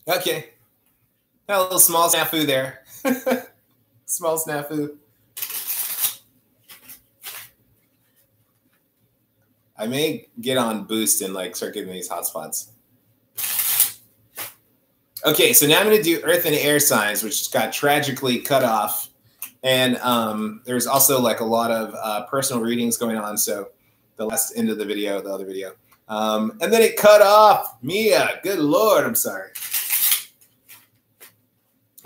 Okay. Got a little small snafu there. Small snafu. I may get on Boost and like start getting these hotspots. Okay, so now I'm going to do Earth and Air signs, which got tragically cut off. And there's also like a lot of personal readings going on. So the last end of the video, the other video. And then it cut off. Mia, good Lord, I'm sorry.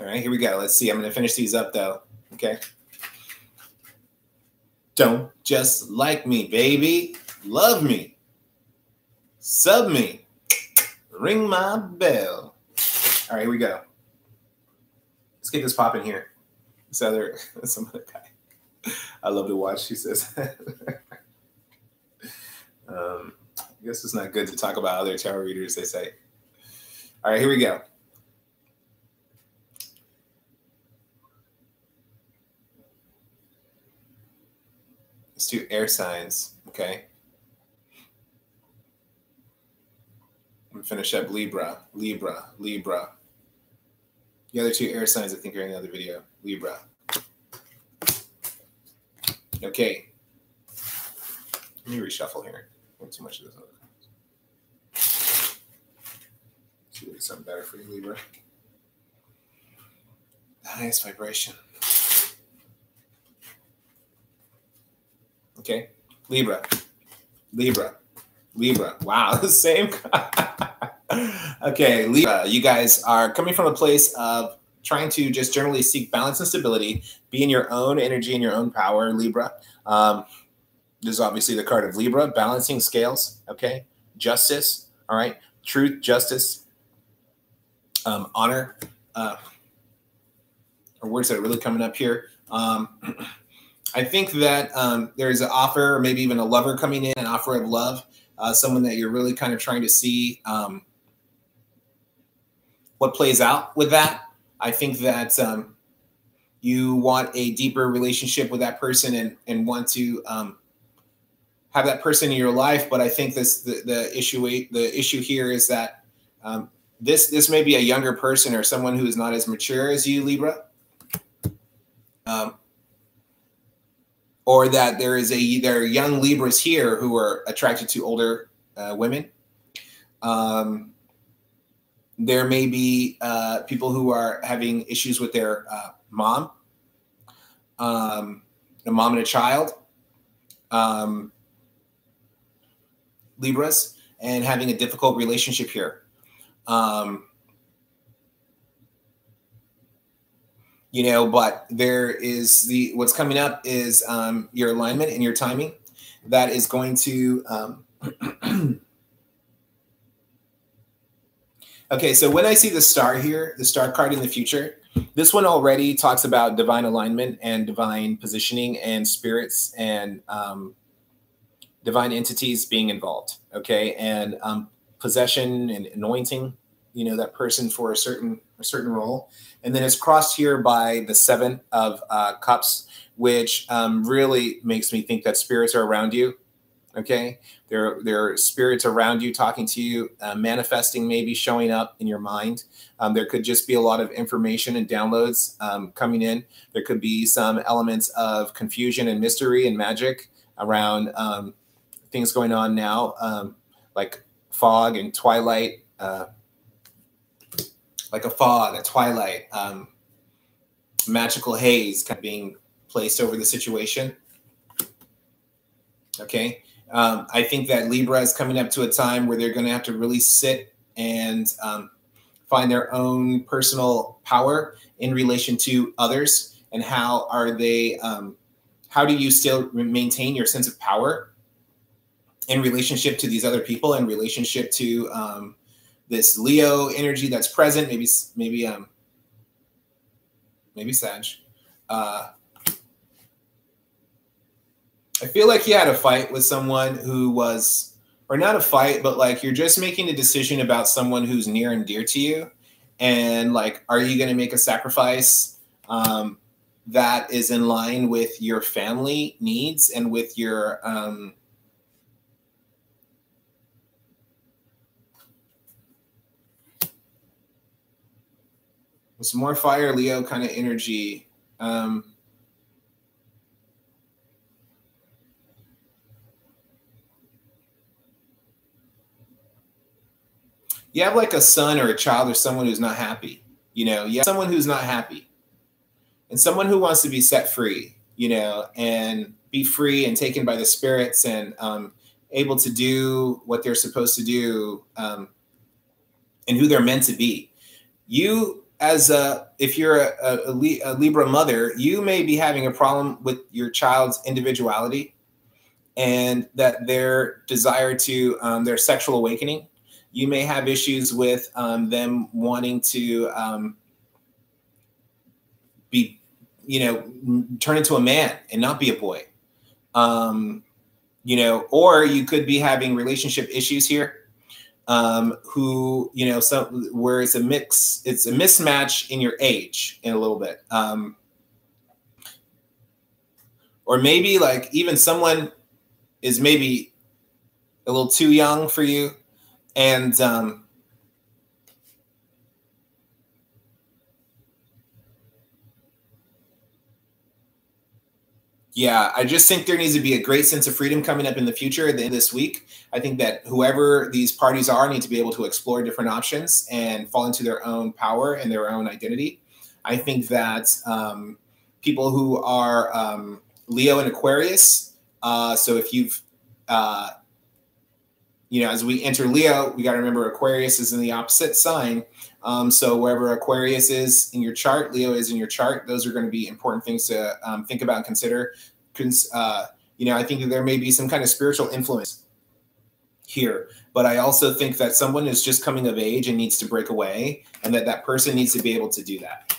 All right, here we go. Let's see. I'm going to finish these up, though. Okay. Don't just like me, baby. Love me. Sub me. Ring my bell. All right, here we go. Let's get this popping here. Some other guy I love to watch, he says. I guess it's not good to talk about other tarot readers, they say. All right, here we go. Let's do air signs, okay? I'm gonna finish up Libra, Libra, Libra. The other two air signs, I think, are in the other video. Libra. Okay. Let me reshuffle here. Not too much of this other. See if there's something better for you, Libra. The highest vibration. Okay. Libra. Libra. Libra. Wow, the same. Okay, Libra, you guys are coming from a place of trying to just generally seek balance and stability, be in your own energy and your own power, Libra. This is obviously the card of Libra, balancing scales, okay? Justice, all right? Truth, justice, honor, are words that are really coming up here. I think that there's an offer, or maybe even a lover coming in, an offer of love, someone that you're really kind of trying to see what plays out with that. I think that you want a deeper relationship with that person and want to have that person in your life. But I think the issue here is that this may be a younger person or someone who is not as mature as you, Libra. Or that there are young Libras here who are attracted to older women. There may be people who are having issues with their mom, a mom and a child, Libras, and having a difficult relationship here. You know, but there is what's coming up is your alignment and your timing that is going to okay, so when I see the star here, the star card in the future, this one already talks about divine alignment and divine positioning and spirits and divine entities being involved, okay? And possession and anointing, you know, that person for a certain role. And then it's crossed here by the 7 of Cups, which really makes me think that spirits are around you. Okay, there are spirits around you talking to you, manifesting, maybe showing up in your mind. There could just be a lot of information and downloads coming in. There could be some elements of confusion and mystery and magic around things going on now, like fog and twilight, like a fog, a twilight, magical haze kind of being placed over the situation. Okay. I think that Libra is coming up to a time where they're going to have to really sit and find their own personal power in relation to others. And how are they, how do you still maintain your sense of power in relationship to these other people, in relationship to this Leo energy that's present, maybe Sag. I feel like you had a fight with someone who was, or not a fight, but like you're just making a decision about someone who's near and dear to you. And like, are you going to make a sacrifice that is in line with your family needs and with your Some more fire Leo kind of energy. You have like a son or a child or someone who's not happy. You know, you have someone who's not happy and someone who wants to be set free, you know, and be free and taken by the spirits and able to do what they're supposed to do and who they're meant to be. You, as if you're a Libra mother, you may be having a problem with your child's individuality and that their desire to their sexual awakening. You may have issues with them wanting to be, you know, turn into a man and not be a boy. You know, or you could be having relationship issues here who, you know, where it's a mismatch in your age in a little bit. Or maybe like even someone is maybe a little too young for you. And yeah, I just think there needs to be a great sense of freedom coming up in the future at the end of this week. I think that whoever these parties are need to be able to explore different options and fall into their own power and their own identity. I think that people who are Leo and Aquarius, so if you've you know, as we enter Leo, we got to remember Aquarius is in the opposite sign. So wherever Aquarius is in your chart, Leo is in your chart. Those are going to be important things to think about and consider. You know, I think that there may be some kind of spiritual influence here, but I also think that someone is just coming of age and needs to break away, and that that person needs to be able to do that.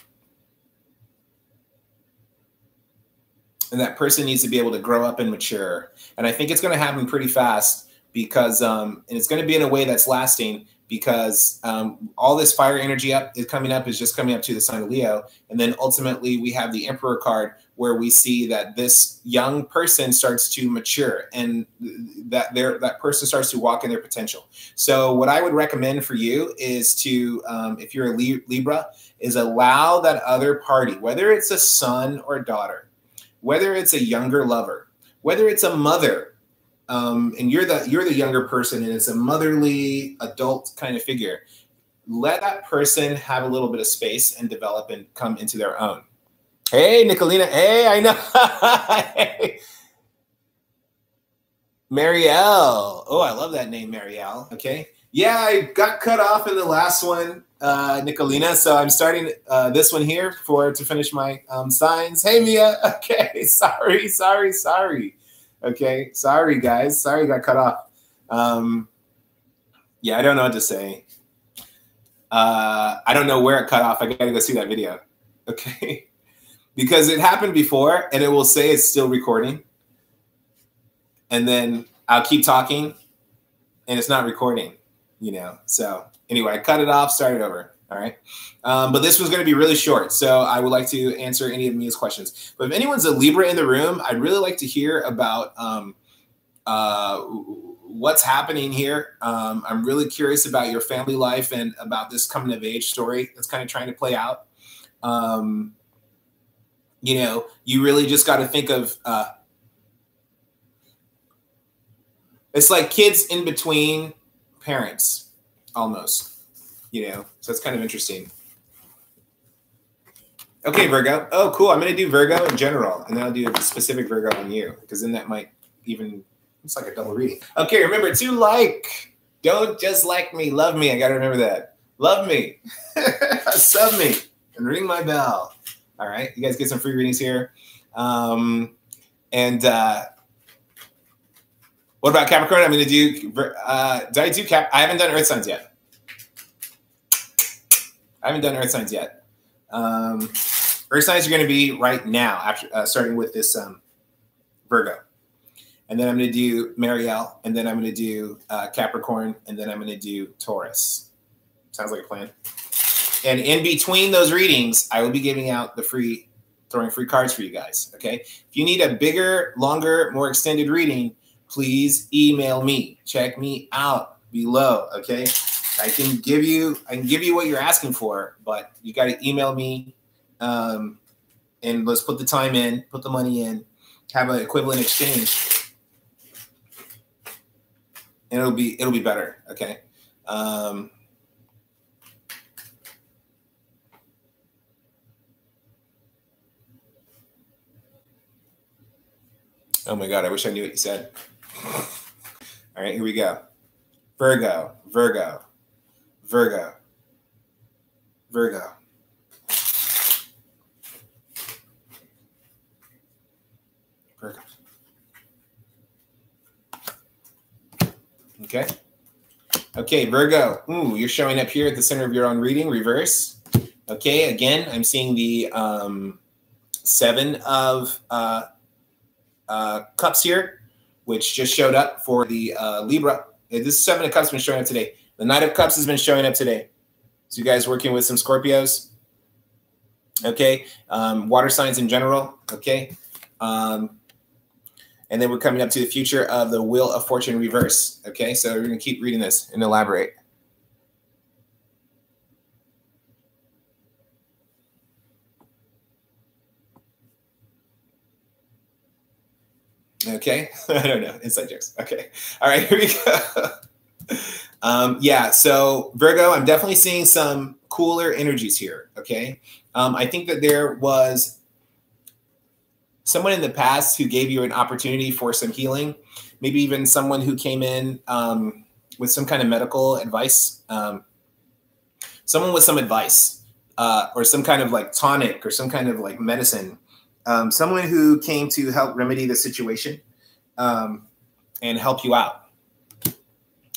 And that person needs to be able to grow up and mature. And I think it's going to happen pretty fast. Because and it's going to be in a way that's lasting because all this fire energy is coming up to the sign of Leo. And then ultimately we have the Emperor card where we see that this young person starts to mature and that person starts to walk in their potential. So what I would recommend for you is to, if you're a Libra, is allow that other party, whether it's a son or daughter, whether it's a younger lover, whether it's a mother, and you're the younger person and it's a motherly adult kind of figure, let that person have a little bit of space and develop and come into their own. Hey, Nicolina. Hey, I know. Hey. Marielle. Oh, I love that name, Marielle. Okay. Yeah, I got cut off in the last one, Nicolina. So I'm starting this one here to finish my signs. Hey, Mia. Okay. Sorry. Okay, sorry guys. Sorry I got cut off. Yeah, I don't know what to say. I don't know where it cut off. I gotta go see that video. Okay, because it happened before, and it will say it's still recording, and then I'll keep talking, and it's not recording. You know. So anyway, I cut it off. Started over. All right. But this was going to be really short. So I would like to answer any of Mia's questions. But if anyone's a Libra in the room, I'd really like to hear about what's happening here. I'm really curious about your family life and about this coming of age story that's kind of trying to play out. You know, you really just got to think of it's like kids in between parents almost. You know, so it's kind of interesting. Okay, Virgo. Oh, cool. I'm going to do Virgo in general, and then I'll do a specific Virgo on you, because then that might even, it's like a double reading. Okay, remember to like. Don't just like me. Love me. I got to remember that. Love me. Sub me. And ring my bell. All right. You guys get some free readings here. What about Capricorn? I'm going to do, did I do Cap? I haven't done Earth signs yet. Earth signs are going to be right now, after starting with this Virgo. And then I'm going to do Marielle, and then I'm going to do Capricorn, and then I'm going to do Taurus. Sounds like a plan. And in between those readings, I will be giving out throwing free cards for you guys, okay? If you need a bigger, longer, more extended reading, please email me. Check me out below, okay? I can give you what you're asking for, but you got to email me, and let's put the time in, put the money in, have an equivalent exchange, and it'll be better. Okay. Oh my God, I wish I knew what you said. All right, here we go. Virgo, Virgo, Virgo, Virgo. Virgo. Okay. Okay, Virgo. Ooh, you're showing up here at the center of your own reading, reverse. Okay, again, I'm seeing the 7 of Cups here, which just showed up for the Libra. This 7 of Cups has been showing up today. The Knight of Cups has been showing up today. So you guys working with some Scorpios. Okay, water signs in general. Okay, and then we're coming up to the future of the Wheel of Fortune reverse. Okay, so we're going to keep reading this and elaborate. Okay, I don't know, inside jokes. Okay, all right, here we go. Yeah, so Virgo, I'm definitely seeing some cooler energies here. Okay, I think that there was someone in the past who gave you an opportunity for some healing, maybe even someone who came in with some kind of medical advice, someone with some advice or some kind of like tonic or some kind of like medicine, someone who came to help remedy the situation and help you out.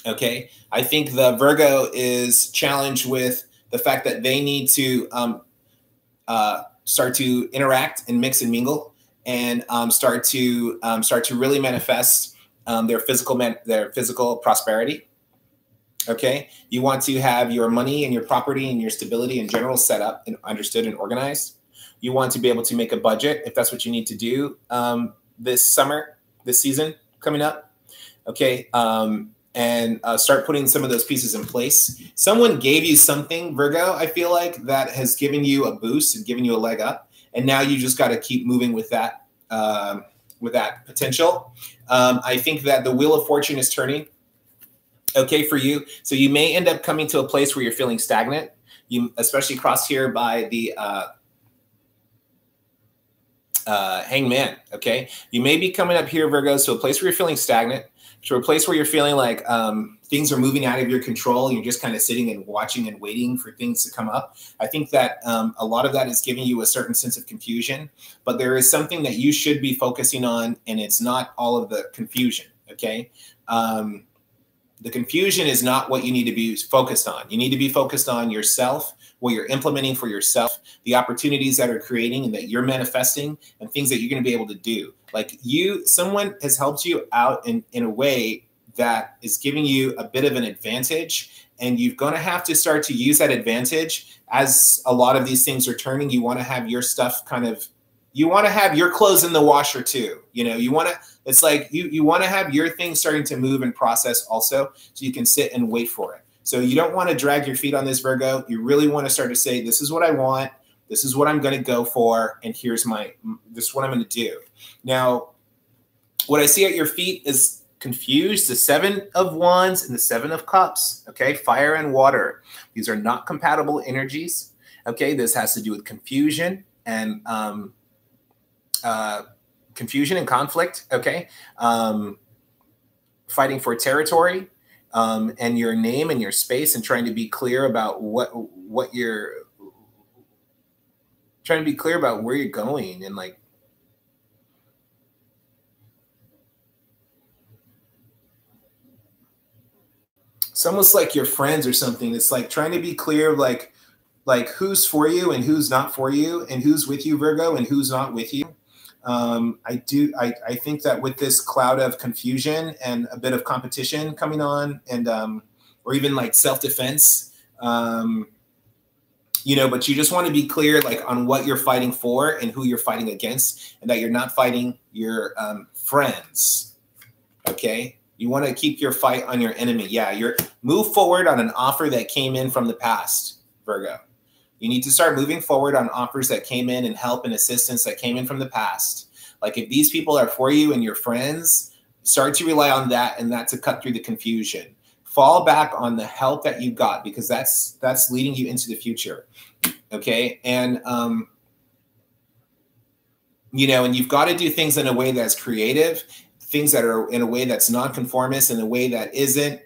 Okay, I think the Virgo is challenged with the fact that they need to start to interact and mix and mingle, and start to really manifest their physical prosperity. Okay, you want to have your money and your property and your stability in general set up and understood and organized. You want to be able to make a budget if that's what you need to do this summer, this season coming up. Okay, and start putting some of those pieces in place. Someone gave you something, Virgo, I feel like, that has given you a boost and given you a leg up. And now you just got to keep moving with that potential. I think that the Wheel of Fortune is turning, okay, for you. So you may end up coming to a place where you're feeling stagnant. You especially crossed here by the Hangman, okay? You may be coming up here, Virgo, to a place where you're feeling stagnant, to a place where you're feeling like things are moving out of your control and you're just kind of sitting and watching and waiting for things to come up. I think that a lot of that is giving you a certain sense of confusion, but there is something that you should be focusing on, and it's not all of the confusion, okay? The confusion is not what you need to be focused on. You need to be focused on yourself, what you're implementing for yourself, the opportunities that are creating and that you're manifesting, and things that you're going to be able to do. Like someone has helped you out in a way that is giving you a bit of an advantage, and you're going to have to start to use that advantage as a lot of these things are turning. You want to have your stuff you want to have your clothes in the washer too. You know, you want to, it's like you want to have your things starting to move and process also, so you can sit and wait for it. So you don't want to drag your feet on this, Virgo. You really want to start to say, this is what I want. This is what I'm going to go for. And this is what I'm going to do. Now, what I see at your feet is confused, the 7 of Wands and the 7 of Cups. Okay. Fire and water. These are not compatible energies. Okay. This has to do with confusion and, conflict. Okay. Fighting for territory, and your name and your space, and trying to be clear about what you're trying to be clear about where you're going. And like, it's almost like your friends or something. It's like trying to be clear of like who's for you and who's not for you, and who's with you, Virgo, and who's not with you. I think that with this cloud of confusion and a bit of competition coming on, and or even like self-defense, you know, but you just want to be clear like on what you're fighting for and who you're fighting against, and that you're not fighting your friends. Okay. You want to keep your fight on your enemy. Yeah, you're move forward on an offer that came in from the past, Virgo. You need to start moving forward on offers that came in and help and assistance that came in from the past. Like if these people are for you and your friends, start to rely on that and that to cut through the confusion. Fall back on the help that you got because that's leading you into the future. Okay. And, you know, and you've got to do things in a way that's creative, things that are in a way that's nonconformist, in a way that isn't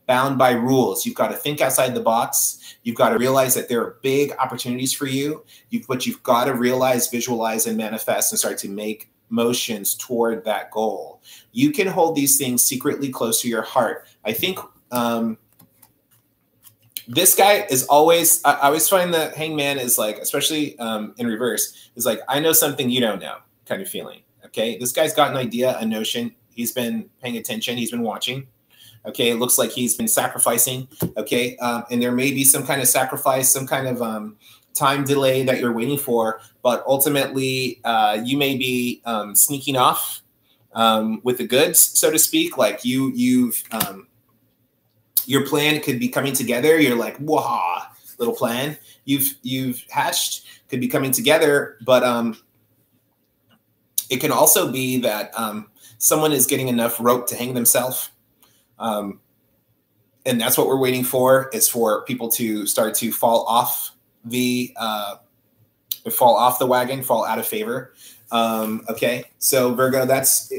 bound by rules. You've got to think outside the box. You've got to realize that there are big opportunities for you. But you've got to realize, visualize, and manifest and start to make motions toward that goal. You can hold these things secretly close to your heart. I think this guy is always, I always find that Hangman is like, especially in reverse, is like, I know something you don't know kind of feeling. Okay. This guy's got an idea, a notion. He's been paying attention. He's been watching. Okay. It looks like he's been sacrificing. Okay. And there may be some kind of sacrifice, some kind of time delay that you're waiting for, but ultimately you may be sneaking off with the goods, so to speak. Like you've your plan could be coming together. You're like, wah, little plan you've hatched could be coming together, but it can also be that someone is getting enough rope to hang themselves. And that's what we're waiting for, is for people to start to fall off the wagon, fall out of favor. Okay. So Virgo, that's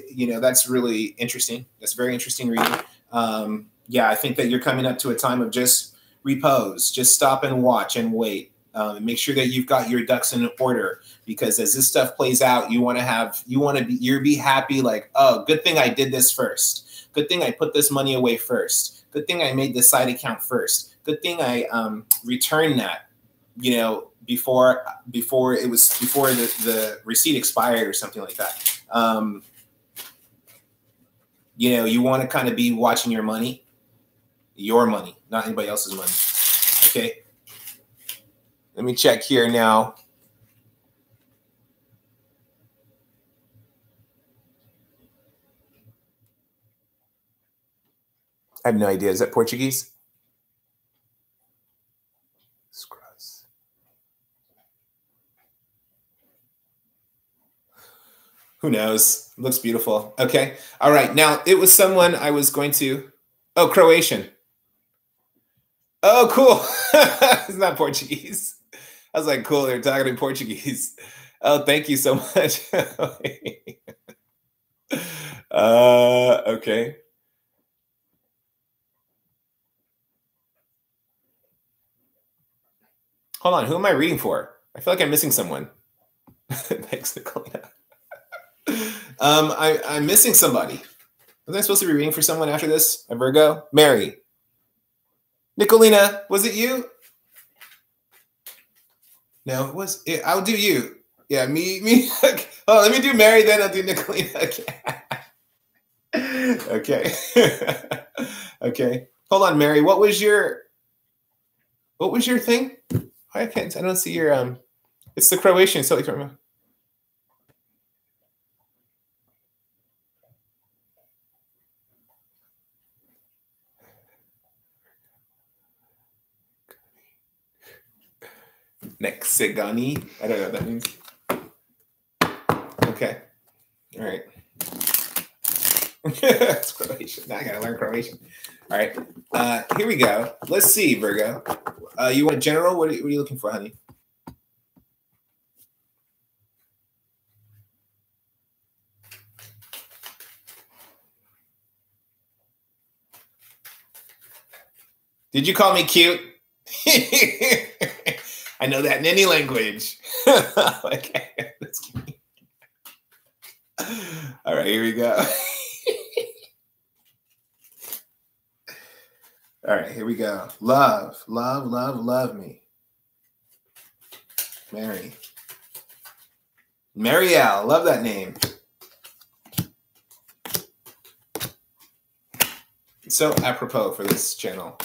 really interesting. That's very interesting reading. Yeah, I think that you're coming up to a time of just repose, just stop and watch and wait. Make sure that you've got your ducks in order, because as this stuff plays out, you want to be happy. Like, oh, good thing I did this first. Good thing I put this money away first. Good thing I made this side account first. Good thing I returned that, before the receipt expired or something like that. You want to kind of be watching your money, not anybody else's money. Okay. Let me check here now. I have no idea. Is that Portuguese? Scrubs. Who knows? Looks beautiful. Okay. All right. Now, it was someone I was going to... Oh, Croatian. Oh, cool. It's not Portuguese. I was like, cool, they're talking in Portuguese. Oh, thank you so much. Okay. Hold on, who am I reading for? I feel like I'm missing someone. Thanks, Nicolina. I'm missing somebody. Was I supposed to be reading for someone after this? A Virgo? Mary. Nicolina, was it you? No, it was. I'll do you. Yeah, me. Okay. Oh, let me do Mary, then I'll do Nicolina. Okay. Okay. Hold on, Mary. What was your thing? I don't see your it's the Croatian, so like Nexigani. I don't know what that means. Okay. All right. It's Croatian. Now I gotta learn Croatian. All right. Here we go. Let's see, Virgo. You want general? What are you looking for, honey? Did you call me cute? I know that in any language. Okay. All right, here we go. All right, here we go. Love, love, love, love me. Mary. Marielle, love that name. It's so apropos for this channel.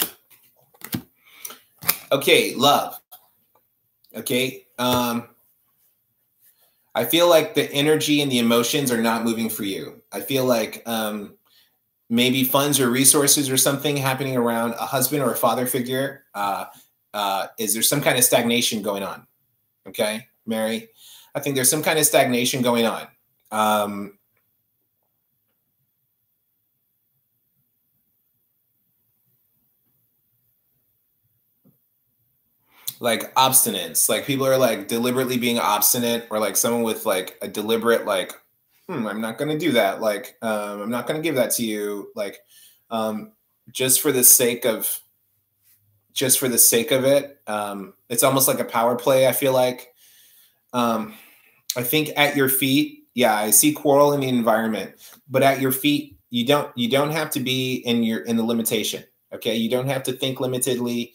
Okay, love. Okay. I feel like the energy and the emotions are not moving for you. I feel like maybe funds or resources or something happening around a husband or a father figure. Is there some kind of stagnation going on? Okay, Mary, I think there's some kind of stagnation going on. Like obstinance, like people are like deliberately being obstinate, or like someone with like a deliberate like, I'm not going to do that. Like, I'm not going to give that to you. Like, just for the sake of it. It's almost like a power play. I feel like, I think at your feet, yeah, I see quarrel in the environment, but at your feet, you don't have to be in the limitation. Okay. You don't have to think limitedly.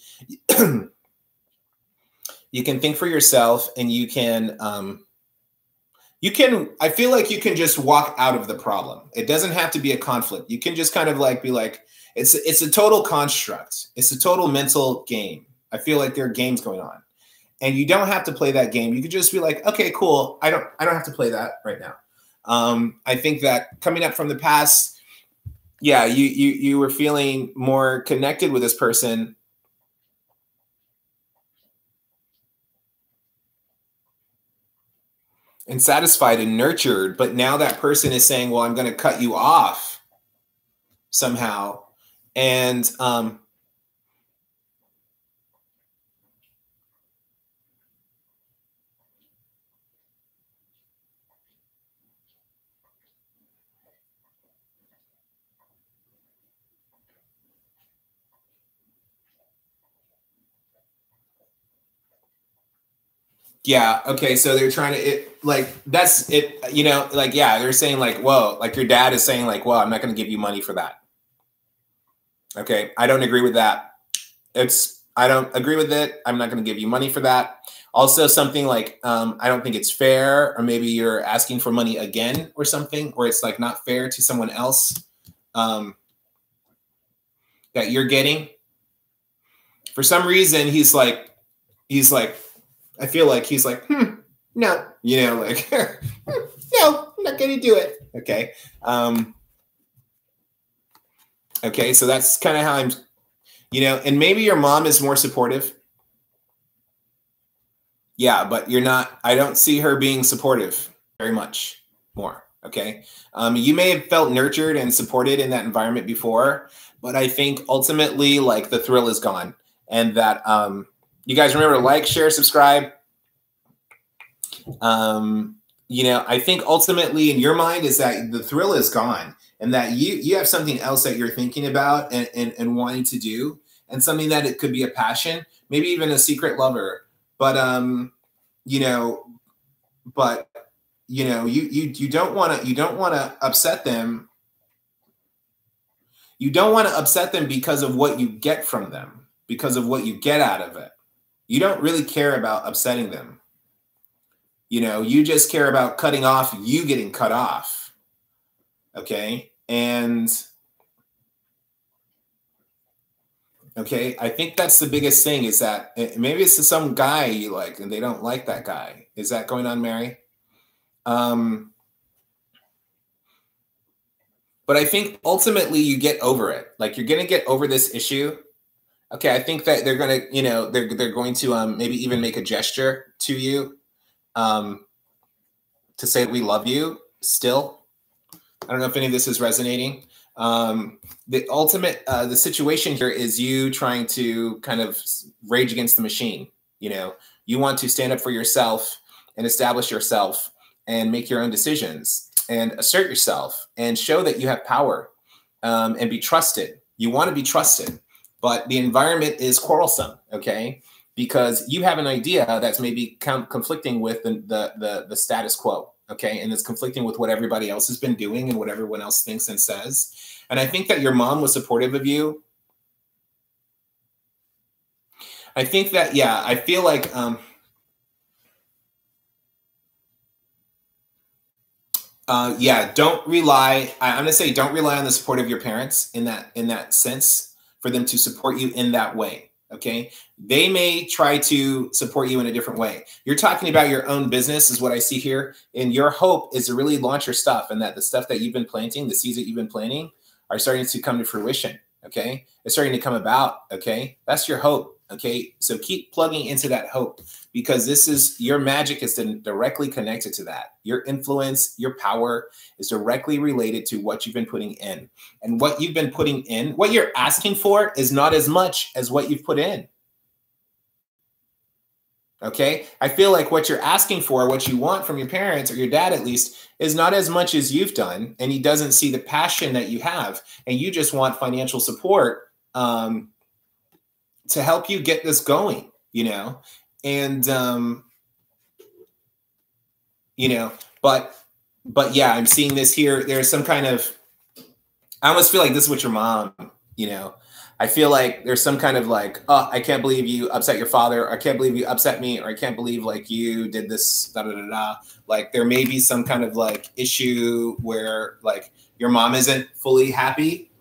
You can think for yourself, and I feel like you can just walk out of the problem. It doesn't have to be a conflict. You can just kind of like be like, it's a total construct. It's a total mental game. I feel like there are games going on, and you don't have to play that game. You could just be like, okay, cool. I don't have to play that right now. I think that coming up from the past, yeah, you were feeling more connected with this person. And satisfied and nurtured, but now that person is saying, well, I'm going to cut you off somehow. And yeah, okay, so they're trying to, that's it, like, yeah, they're saying like, whoa, like your dad is saying like, well, I'm not going to give you money for that. Okay, I don't agree with that. I don't agree with it. I'm not going to give you money for that. Also, something like, I don't think it's fair, or maybe you're asking for money again or something, or it's like not fair to someone else that you're getting. For some reason, he's like, I feel like he's like, no, like, no, I'm not going to do it. Okay. Okay. So that's kind of how I'm, and maybe your mom is more supportive. Yeah, but I don't see her being supportive very much more. Okay. You may have felt nurtured and supported in that environment before, but I think ultimately like the thrill is gone, and that, you guys remember to like, share, subscribe. I think ultimately in your mind is that the thrill is gone, and that you have something else that you're thinking about and wanting to do, and something that it could be a passion, maybe even a secret lover. But, you don't want to upset them. You don't want to upset them because of what you get from them, because of what you get out of it. You don't really care about upsetting them. You just care about cutting off, you getting cut off. Okay. And okay, I think that's the biggest thing, is that maybe it's to some guy you like and they don't like that guy. Is that going on, Mary? But I think ultimately you get over it. Like, you're going to get over this issue. Okay, I think that they're going to, they're going to maybe even make a gesture to you to say we love you still. I don't know if any of this is resonating. The ultimate, the situation here is you trying to kind of rage against the machine. You want to stand up for yourself and establish yourself and make your own decisions and assert yourself and show that you have power, and be trusted. You want to be trusted, but the environment is quarrelsome. Okay. Because you have an idea that's maybe conflicting with the status quo. Okay. And it's conflicting with what everybody else has been doing and what everyone else thinks and says. And I think that your mom was supportive of you. I think that, yeah, I feel like, yeah, don't rely on the support of your parents in that sense, for them to support you in that way. Okay. They may try to support you in a different way. You're talking about your own business is what I see here. And your hope is to really launch your stuff, and that the stuff that you've been planting, the seeds that you've been planting, are starting to come to fruition. Okay. It's starting to come about. Okay. That's your hope. Okay. So keep plugging into that hope, because this is your magic is directly connected to that. Your influence, your power is directly related to what you've been putting in. And what you've been putting in, what you're asking for is not as much as what you've put in. Okay. I feel like what you're asking for, what you want from your parents, or your dad at least, is not as much as you've done. And he doesn't see the passion that you have. And you just want financial support to help you get this going, you know? And, you know, but yeah, I'm seeing this here. There's some kind of, I almost feel like this is what your mom, you know, I feel like there's some kind of like, oh, I can't believe you upset your father. Or I can't believe you upset me. Or I can't believe like you did this, da, da, da, da. Like there may be some kind of like issue where like your mom isn't fully happy,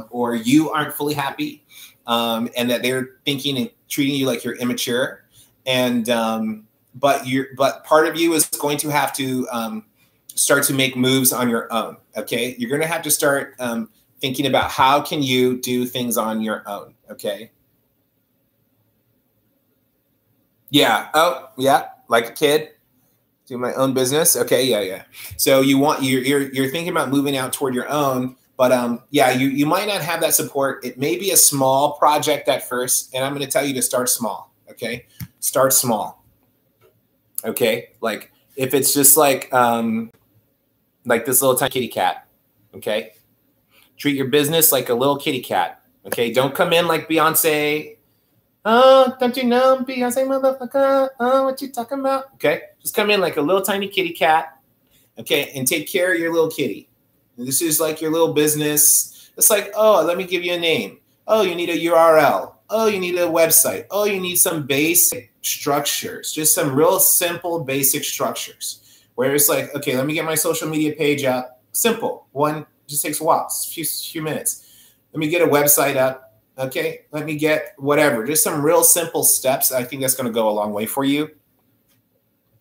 or you aren't fully happy, and that they're thinking and treating you like you're immature. And, but part of you is going to have to start to make moves on your own. Okay. You're going to have to start thinking about how can you do things on your own. Okay. Yeah. Oh yeah. Like a kid, do my own business. Okay. Yeah. Yeah. So you're thinking about moving out toward your own, but yeah, you might not have that support. It may be a small project at first. And I'm going to tell you to start small. Okay. Start small. Okay. Like if it's just like this little tiny kitty cat. Okay. Treat your business like a little kitty cat. Okay. Don't come in like Beyonce. Oh, don't you know Beyonce, motherfucker? Oh, what you talking about? Okay. Just come in like a little tiny kitty cat. Okay. And take care of your little kitty. And this is like your little business. It's like, oh, let me give you a name. Oh, you need a URL. Oh, you need a website. Oh, you need some basic structures. Just some real simple basic structures. Where it's like, okay, let me get my social media page up. Simple. One. Just takes a while, few minutes. Let me get a website up. Okay. Let me get whatever. Just some real simple steps. I think that's going to go a long way for you.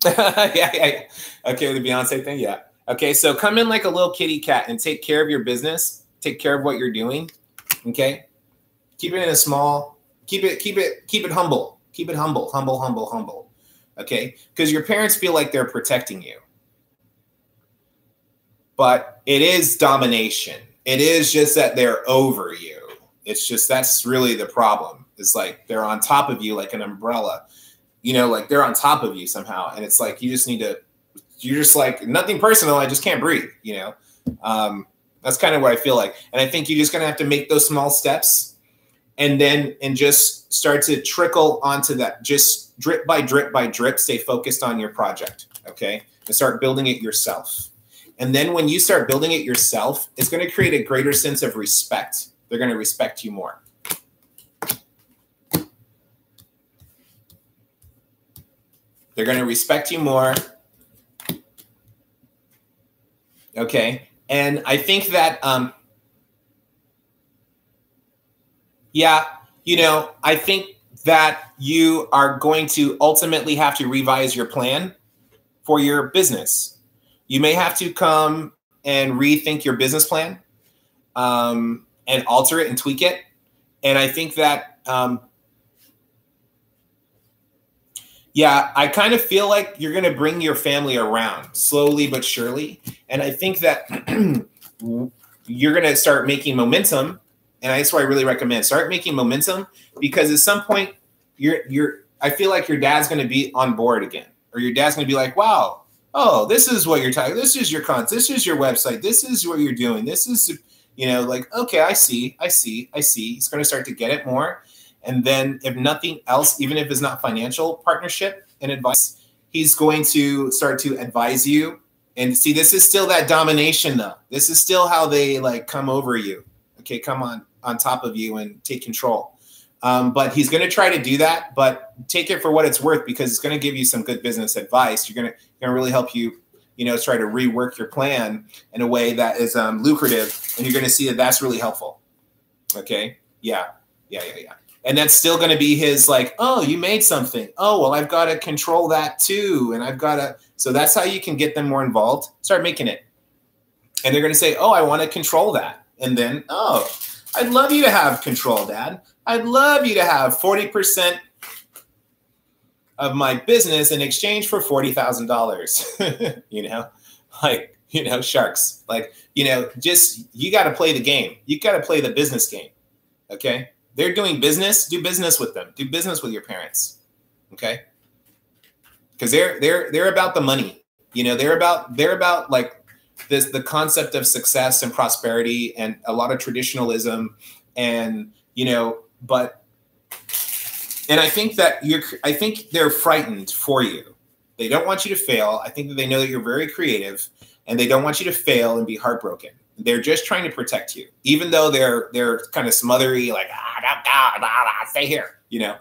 Yeah. Okay. The Beyonce thing. Yeah. Okay. So come in like a little kitty cat and take care of your business. Take care of what you're doing. Okay. Keep it in a small, keep it humble. Keep it humble. Okay. Because your parents feel like they're protecting you. But it is domination. It is just that they're over you. It's just, that's really the problem. It's like they're on top of you like an umbrella, you know, like they're on top of you somehow. And it's like, you just need to, you're just like, nothing personal. I just can't breathe, you know? That's kind of what I feel like. And I think you're just going to have to make those small steps and just start to trickle onto that. Just drip by drip by drip, stay focused on your project. Okay. And start building it yourself. And then when you start building it yourself, it's going to create a greater sense of respect. They're going to respect you more. They're going to respect you more. Okay. And I think that, yeah, you know, I think that you are going to ultimately have to revise your plan for your business. You may have to come and rethink your business plan and alter it and tweak it. And I think that, yeah, I kind of feel like you're going to bring your family around slowly but surely. And I think that you're going to start making momentum. And that's why I really recommend start making momentum, because at some point I feel like your dad's going to be on board again, or your dad's going to be like, wow, oh, this is what you're talking. This is your content. This is your website. This is what you're doing. This is, you know, like, okay, I see. He's going to start to get it more. And then if nothing else, even if it's not financial partnership and advice, he's going to start to advise you. And see, this is still that domination though. This is still how they like come over you. Okay. Come on top of you and take control. But he's going to try to do that, but take it for what it's worth, because it's going to give you some good business advice. You're going to really help you, you know, try to rework your plan in a way that is lucrative. And you're going to see that that's really helpful. Okay. Yeah. And that's still going to be his like, oh, you made something. Oh, well, I've got to control that too. And I've got to, so that's how you can get them more involved. Start making it. And they're going to say, oh, I want to control that. And then, oh, I'd love you to have control, Dad. I'd love you to have 40% of my business in exchange for $40,000. You know, like, you know, sharks. Like, you know, just, you got to play the game. You got to play the business game. Okay. They're doing business. Do business with them. Do business with your parents. Okay. Because they're about the money. You know, they're about like this, the concept of success and prosperity and a lot of traditionalism and, you know, and I think that I think they're frightened for you. They don't want you to fail. I think that they know that you're very creative and they don't want you to fail and be heartbroken. They're just trying to protect you, even though they're kind of smothery, like, stay here, you know.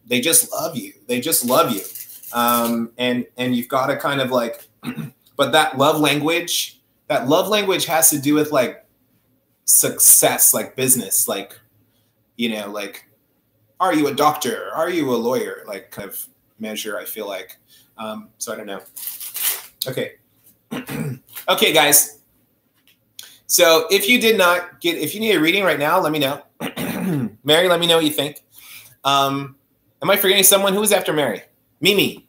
They just love you. They just love you. And you've got to kind of like, but that love language has to do with like success, like business, like, you know, like, are you a doctor? Are you a lawyer? Like kind of measure, I feel like. So I don't know. Okay. Okay, guys. So if you need a reading right now, let me know. Mary, let me know what you think. Am I forgetting someone? Who was after Mary? Mimi.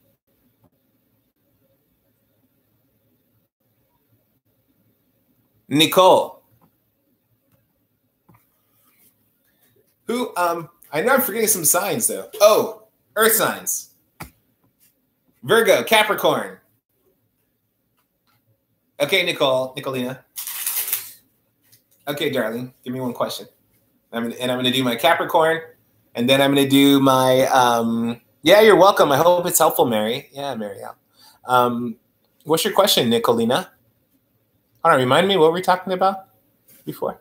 Nicole. Who, I know I'm forgetting some signs though. Oh, earth signs. Virgo, Capricorn. Okay, Nicolina. Okay, darling, give me one question. I'm going to do my Capricorn, and then I'm going to do my, yeah, you're welcome. I hope it's helpful, Mary. Yeah, Mary. What's your question, Nicolina? Hold on, remind me, what were we talking about before?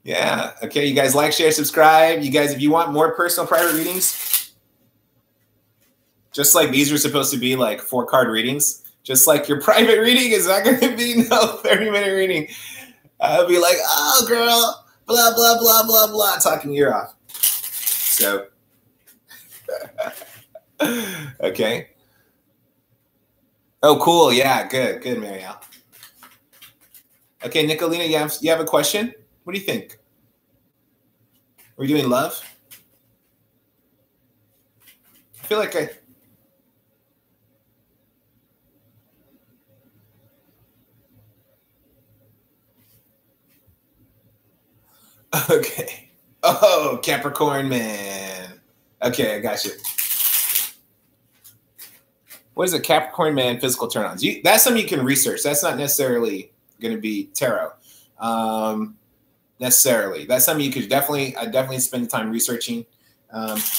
Yeah, okay, you guys like, share, subscribe. You guys, if you want more personal private readings, just like these are supposed to be like 4-card readings, just like your private reading is not going to be no 30-minute reading. I'll be like, oh, girl, blah, blah, blah, blah, blah, talking your ear off. So, okay. Oh, cool. Yeah, good, Marielle. Okay, Nicolina, you have a question? What do you think? Are we doing love? I feel like okay. Oh, Capricorn man. Okay, I got you. What is a Capricorn man physical turn-ons? That's something you can research. That's not necessarily going to be tarot. Necessarily. That's something you could definitely spend the time researching.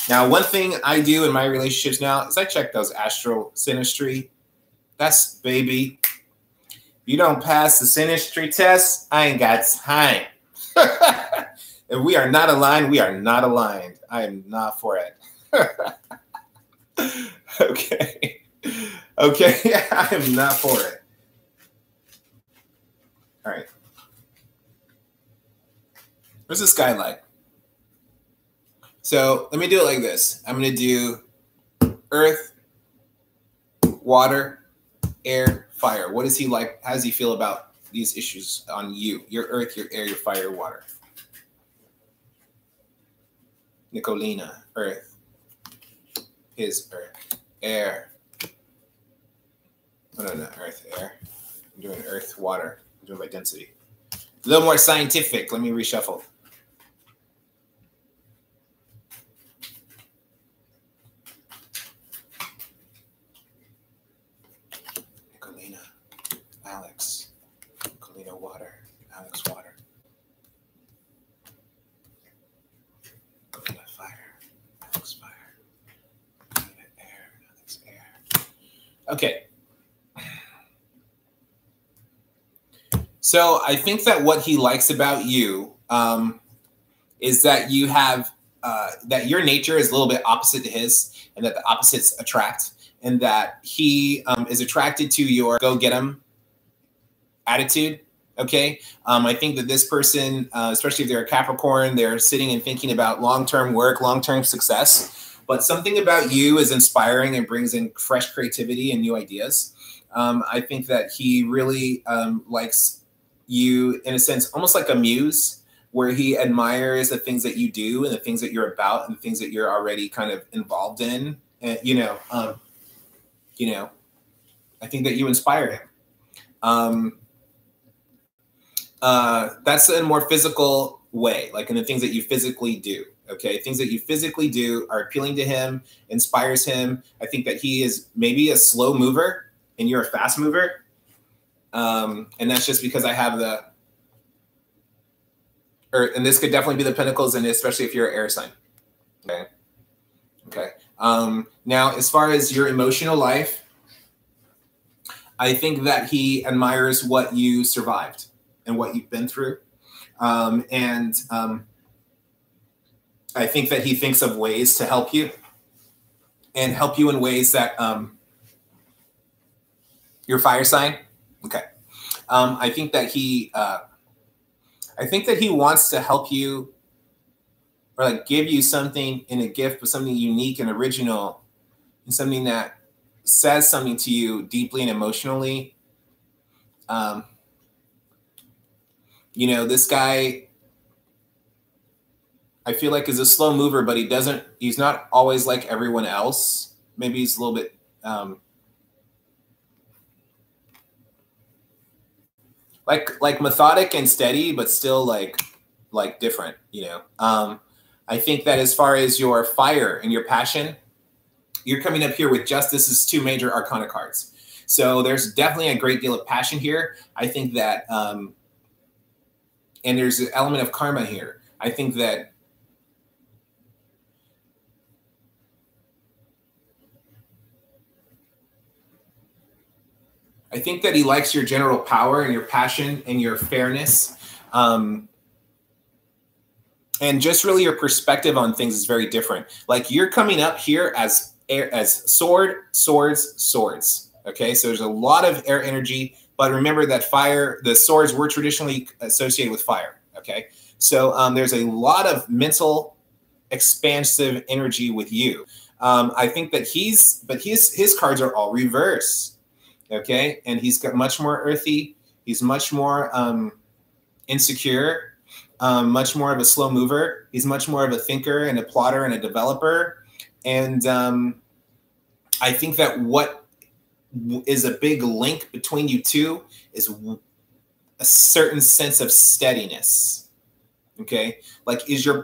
Now, one thing I do in my relationships now is I check those astral synastry. That's, baby, you don't pass the synastry test, I ain't got time. If we are not aligned, we are not aligned. I am not for it. Okay. Okay, I am not for it. All right. What's this guy like? So let me do it like this. I'm going to do earth, water, air, fire. What is he like? How does he feel about these issues on you? Your earth, your air, your fire, your water. Nicolina, earth. His earth. Air. Oh, no, earth, air. I'm doing earth, water. I'm doing by density. A little more scientific. Let me reshuffle. Nicolina, Alex. Nicolina, water. Alex, water. Nicolina, fire. Alex, fire. Nicolina, air. Alex, air. Okay. So I think that what he likes about you is that you have that your nature is a little bit opposite to his, and that the opposites attract, and that he is attracted to your go-get-'em attitude. Okay, I think that this person, especially if they're a Capricorn, they're sitting and thinking about long-term work, long-term success. But something about you is inspiring and brings in fresh creativity and new ideas. I think that he really likes you in a sense, almost like a muse, where he admires the things that you do and the things that you're about and the things that you're already kind of involved in. And, I think that you inspire him. That's in a more physical way, like in the things that you physically do. Okay, things that you physically do are appealing to him, inspires him. I think that he is maybe a slow mover and you're a fast mover. And that's just because I have and this could definitely be the Pentacles, and especially if you're an air sign. Okay. Okay. Now, as far as your emotional life, I think that he admires what you survived and what you've been through. I think that he thinks of ways to help you and help you in ways that your fire sign. Okay. I think that he wants to help you or like give you something in a gift, but something unique and original and something that says something to you deeply and emotionally. This guy, I feel like is a slow mover, but he's not always like everyone else. Maybe he's a little bit, like methodic and steady, but still like different, I think that as far as your fire and your passion, you're coming up here with Justice's 2 major arcana cards. So there's definitely a great deal of passion here. I think that, and there's an element of karma here. I think that he likes your general power and your passion and your fairness. And just really your perspective on things is very different. Like you're coming up here as sword, swords, swords. Okay, so there's a lot of air energy, but remember that the swords were traditionally associated with fire. Okay, so there's a lot of mental, expansive energy with you. I think that his cards are all reverse. Okay, and he's got much more earthy. He's much more insecure, much more of a slow mover. He's much more of a thinker and a plotter and a developer. And I think that what is a big link between you two is a certain sense of steadiness. Okay, like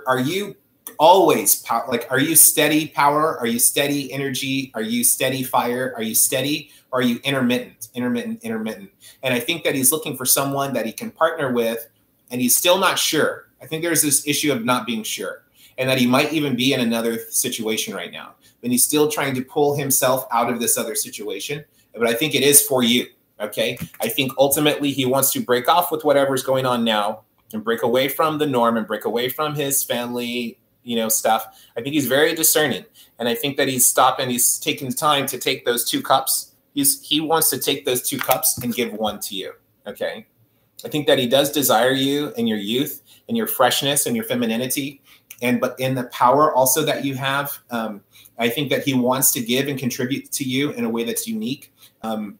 are you always power? Like, are you steady power? Are you steady energy? Are you steady fire? Are you steady? Or are you intermittent? And I think that he's looking for someone that he can partner with, and he's still not sure. I think there's this issue of not being sure, and that he might even be in another situation right now. But he's still trying to pull himself out of this other situation. But I think it is for you, okay? I think ultimately he wants to break off with whatever's going on now and break away from the norm and break away from his family, stuff. I think he's very discerning. And I think that he's taking the time to take those 2 cups. He wants to take those 2 cups and give one to you, okay? I think that he does desire you and your youth and your freshness and your femininity, but in the power also that you have. I think that he wants to give and contribute to you in a way that's unique, and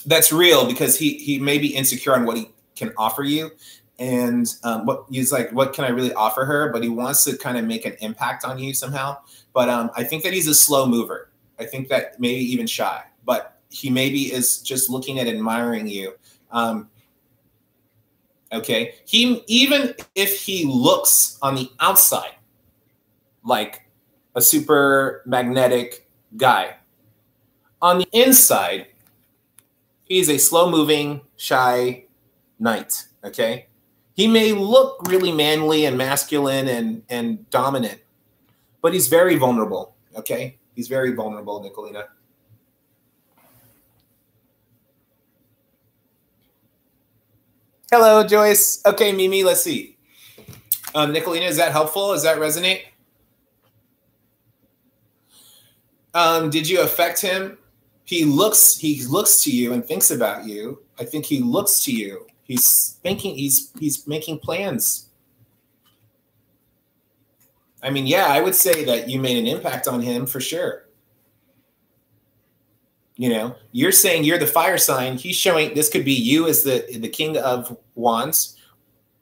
that's real, because he may be insecure on what he can offer you, and what can I really offer her? But he wants to kind of make an impact on you somehow. But I think that he's a slow mover. I think that maybe even shy, but he maybe is just looking at admiring you. Okay. Even if he looks on the outside like a super magnetic guy, on the inside, he's a slow moving, shy knight. Okay. He may look really manly and masculine and dominant, but he's very vulnerable. Okay. He's very vulnerable, Nicolina. Hello, Joyce. Okay, Mimi, let's see. Nicolina, is that helpful? Does that resonate? Did you affect him? He looks to you and thinks about you. I think he looks to you. He's thinking, he's making plans. I mean, yeah, I would say that you made an impact on him for sure. You know, you're saying you're the fire sign. He's showing this could be you as the king of wands,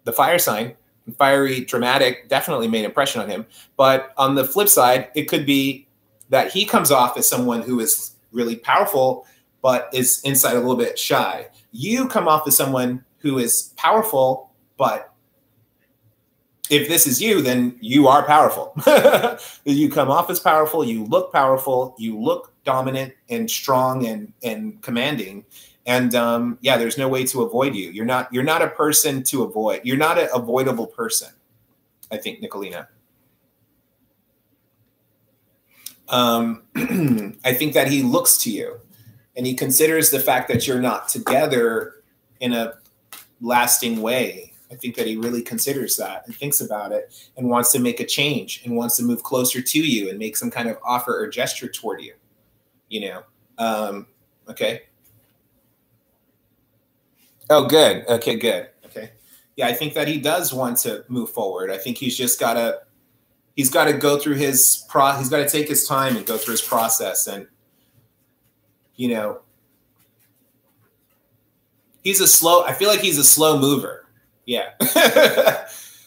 the fire sign. Fiery, dramatic, definitely made an impression on him. But on the flip side, it could be that he comes off as someone who is really powerful, but is inside a little bit shy. You come off as someone who is powerful, but if this is you, then you are powerful. You come off as powerful, you look dominant and strong and commanding. And yeah, there's no way to avoid you. You're not a person to avoid. You're not an avoidable person, I think, Nicolina. I think that he looks to you and he considers the fact that you're not together in a lasting way. I think that he really considers that and thinks about it and wants to make a change and wants to move closer to you and make some kind of offer or gesture toward you, you know? Okay. Oh, good. Okay, good. Okay. Yeah, I think that he does want to move forward. I think he's just got to, he's got to go through his he's got to take his time and go through his process. And, you know, I feel like he's a slow mover. Yeah.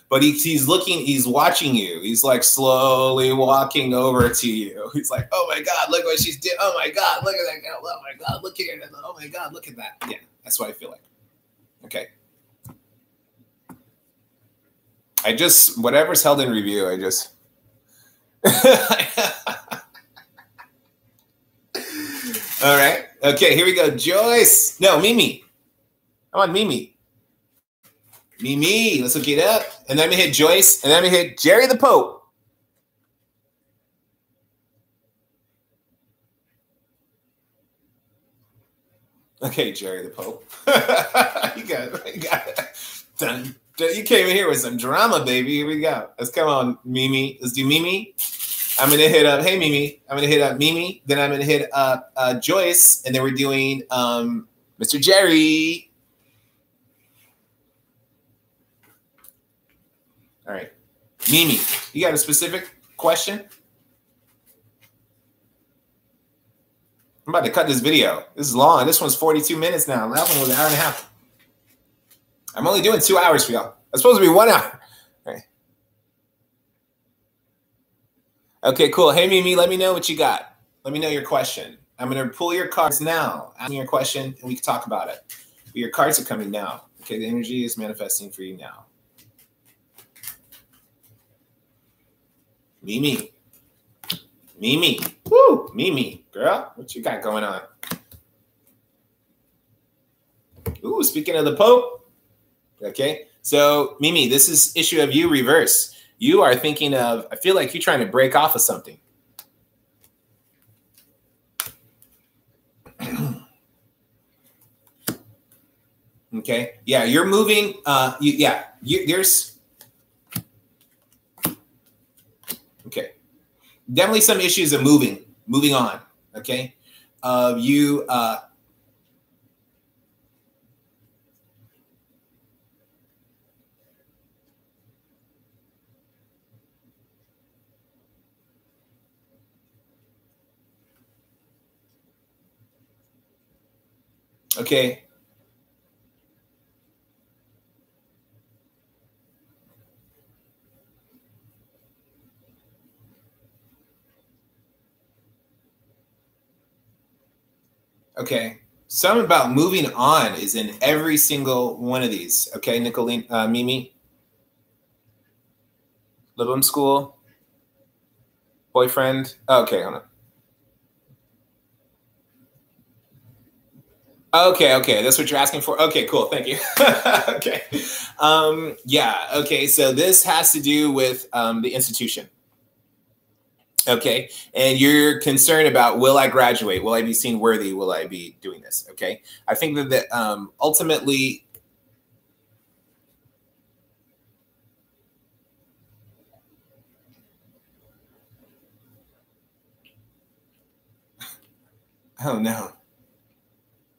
But he's watching you. He's like slowly walking over to you. He's like, oh my God, look what she's doing. Oh my God, look at that girl. Oh my God, look here. Oh my God, look at that. Yeah, that's what I feel like. Okay. Whatever's held in review, All right. Okay, here we go. Joyce. No, Mimi. Come on, Mimi. Mimi, let's look it up. And then we hit Joyce, and then we hit Jerry the Pope. Okay, Jerry the Pope. You got it. Done. You came in here with some drama, baby. Here we go. Let's come on, Mimi. Let's do Mimi. I'm going to hit up, hey, Mimi. I'm going to hit up Mimi. Then I'm going to hit up Joyce. And then we're doing Mr. Jerry. All right. Mimi, you got a specific question? I'm about to cut this video. This is long. This one's 42 minutes now. That one was an hour and a half. I'm only doing 2 hours for y'all. It's supposed to be 1 hour. All right. Okay, cool. Hey, Mimi, let me know what you got. Let me know your question. I'm going to pull your cards now. Ask me your question, and we can talk about it. But your cards are coming now. Okay, the energy is manifesting for you now. Mimi. Mimi. Woo! Mimi. Girl, what you got going on? Ooh, speaking of the Pope. Okay. So, Mimi, this is issue of you reverse. You are thinking of, I feel like you're trying to break off of something. Okay. Yeah, you're moving. There's. Okay. Definitely some issues of moving on. Okay. Okay. Okay. Something about moving on is in every single one of these. Okay, Nicolene, Mimi. Living school. Boyfriend. Okay, hold on. Okay, that's what you're asking for. Okay, cool, thank you. Okay, yeah. Okay, so this has to do with the institution. Okay, and you're concerned about, will I graduate? Will I be seen worthy? Will I be doing this? Okay, I think that ultimately, oh no.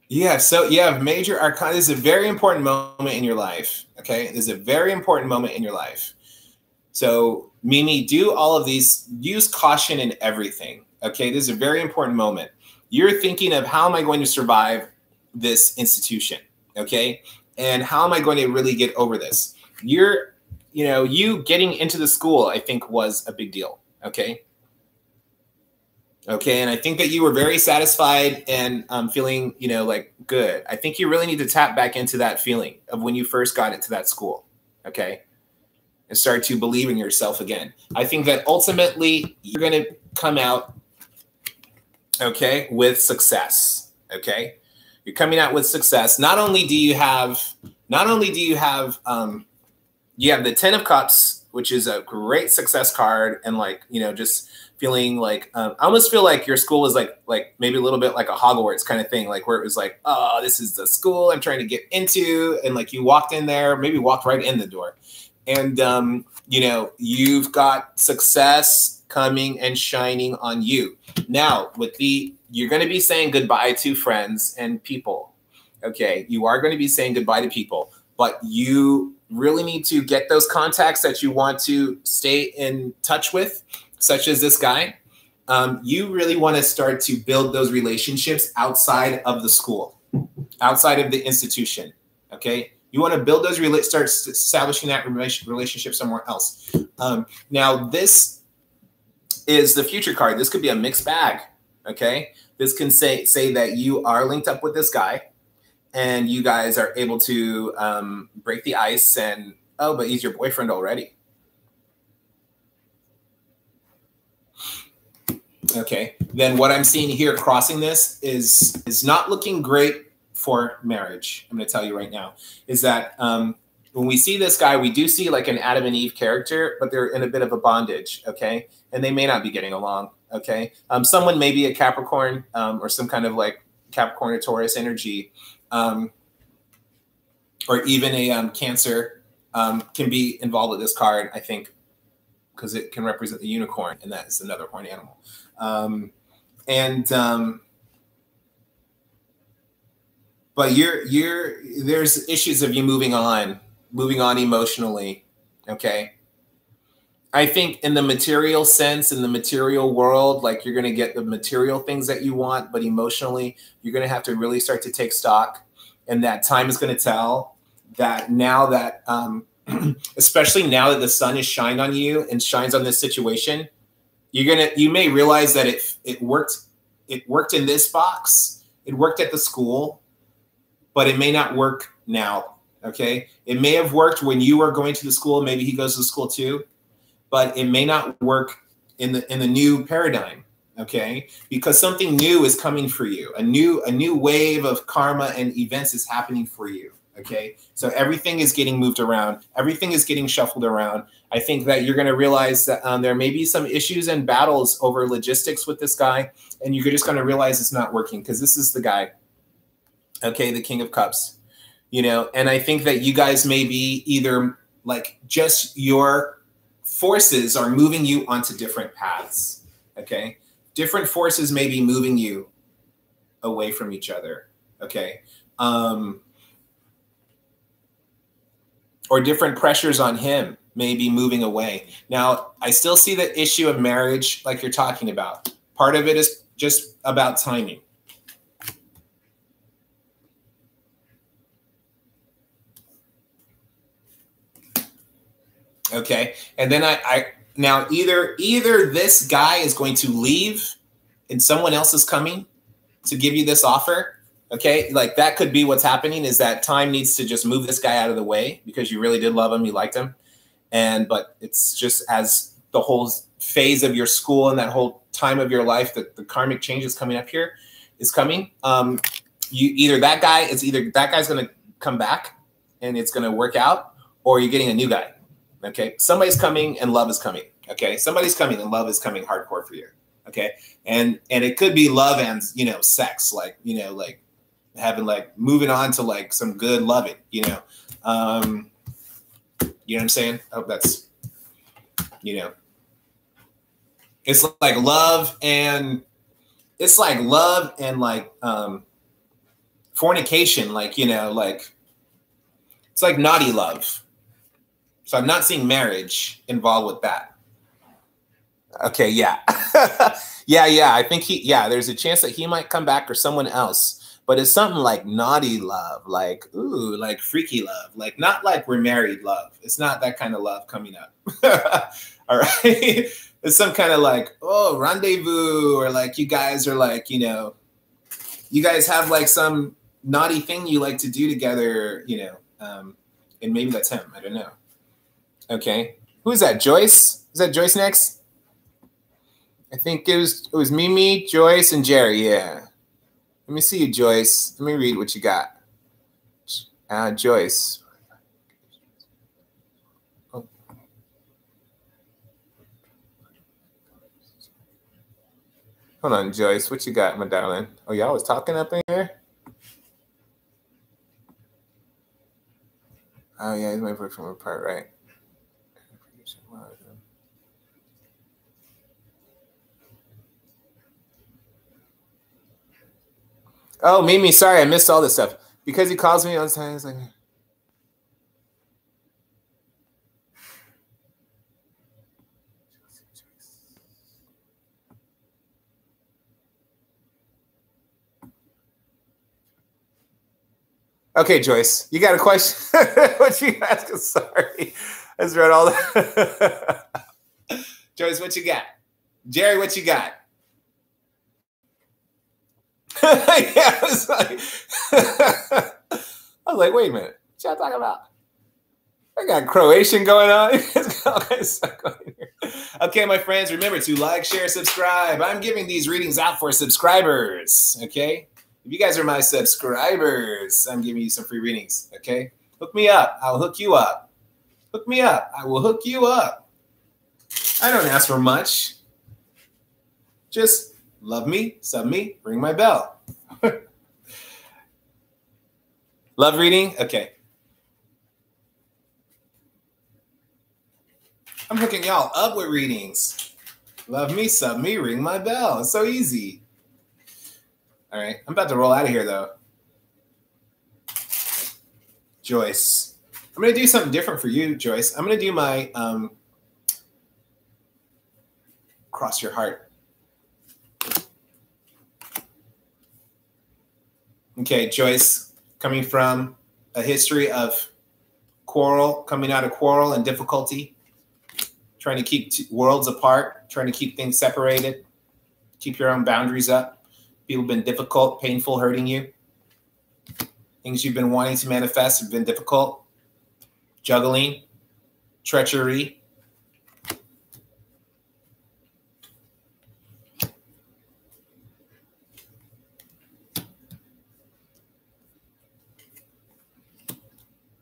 Yeah, so you have major arcana. This is a very important moment in your life. Okay, this is a very important moment in your life. So, Mimi, do all of these. Use caution in everything. Okay, this is a very important moment. You're thinking of, how am I going to survive this institution? Okay. And how am I going to really get over this? You getting into the school, I think, was a big deal. Okay. Okay. And I think that you were very satisfied and feeling, like good. I think you really need to tap back into that feeling of when you first got into that school. Okay. And start to believe in yourself again. I think that ultimately you're going to come out, okay, with success. Okay. You're coming out with success. Not only do you have you have the 10 of Cups, which is a great success card, and just feeling like I almost feel like your school was like maybe a little bit like a Hogwarts kind of thing, like where it was like, oh, this is the school I'm trying to get into, and like you walked in there, maybe walked right in the door, and you've got success coming and shining on you. Now you're going to be saying goodbye to friends and people. Okay, you are going to be saying goodbye to people, but you really need to get those contacts that you want to stay in touch with, such as this guy. You really want to start to build those relationships outside of the school, outside of the institution. Okay, you want to build those start establishing that relationship somewhere else. Now, this is the future card. This could be a mixed bag. Okay, this can say that you are linked up with this guy, and you guys are able to break the ice, and but he's your boyfriend already. Okay, then what I'm seeing here crossing this is not looking great for marriage. I'm going to tell you right now, is that when we see this guy, we do see like an Adam and Eve character, but they're in a bit of a bondage. Okay, and they may not be getting along. Okay, someone may be a Capricorn or some kind of like Capricorn or Taurus energy, or even a Cancer can be involved with this card, I think, because it can represent the unicorn, and that is another horned animal. But there's issues of you moving on emotionally. Okay. I think in the material sense, in the material world, like you're going to get the material things that you want, but emotionally, you're going to have to really start to take stock, and that time is going to tell that now that, especially now that the sun is shined on you and shines on this situation, you may realize that it worked in this box. It worked at the school, but it may not work now. Okay. It may have worked when you were going to the school. Maybe he goes to school too, but it may not work in the new paradigm. Okay. Because something new is coming for you. A new wave of karma and events is happening for you. Okay. So everything is getting moved around. Everything is getting shuffled around. I think that you're going to realize that there may be some issues and battles over logistics with this guy. And you're just going to realize it's not working, because this is the guy. Okay. The King of Cups, and I think that you guys may be either like just your forces are moving you onto different paths. Okay. Different forces may be moving you away from each other. Okay. Or different pressures on him may be moving away. Now, I still see the issue of marriage like you're talking about. Part of it is just about timing. Okay. And then now either this guy is going to leave and someone else is coming to give you this offer. Okay. Like that could be what's happening, is that time needs to just move this guy out of the way because you really did love him. You liked him. But it's just as the whole phase of your school and that whole time of your life that the karmic change is coming up here is coming. Either that guy's going to come back and it's going to work out, or you're getting a new guy. Okay. Somebody's coming and love is coming. Okay. Somebody's coming and love is coming hardcore for you. Okay. And it could be love and, sex, like, like having like moving on to like some good loving, you know what I'm saying? I hope that's, it's like love and like fornication, like, like it's like naughty love. So I'm not seeing marriage involved with that. Okay, yeah. Yeah. I think there's a chance that he might come back or someone else. But it's something like naughty love, like, ooh, like freaky love, like not like we're married love. It's not that kind of love coming up. All right. It's some kind of like, oh, rendezvous, or like you guys are like, you know, you guys have like some naughty thing you like to do together, you know, and maybe that's him. I don't know. Okay. Who is that? Joyce? Is that Joyce next? I think it was Mimi, Joyce, and Jerry. Yeah. Let me see you, Joyce. Let me read what you got. Joyce. Oh. Hold on, Joyce. What you got, my darling? Oh, y'all was talking up in here? Oh, yeah, he's my work from apart, right? Oh, Mimi, sorry, I missed all this stuff. Because he calls me all the time, he's like... Okay, Joyce, you got a question? What you asking? Sorry. I just read all that. Joyce, what you got? Jerry, what you got? Yeah, I was like, wait a minute. What y'all talking about? I got Croatian going on. All kinds of stuff going here. Okay, my friends, remember to like, share, subscribe. I'm giving these readings out for subscribers, okay? If you guys are my subscribers, I'm giving you some free readings, okay? Hook me up. I'll hook you up. Hook me up. I will hook you up. I don't ask for much. Just love me, sub me, ring my bell. Love reading? Okay. I'm hooking y'all up with readings. Love me, sub me, ring my bell. It's so easy. All right. I'm about to roll out of here, though. Joyce. I'm going to do something different for you, Joyce. I'm going to do my cross your heart. Okay, Joyce, coming from a history of quarrel, coming out of quarrel and difficulty, trying to keep worlds apart, trying to keep things separated, keep your own boundaries up. People have been difficult, painful, hurting you. Things you've been wanting to manifest have been difficult. Juggling, treachery.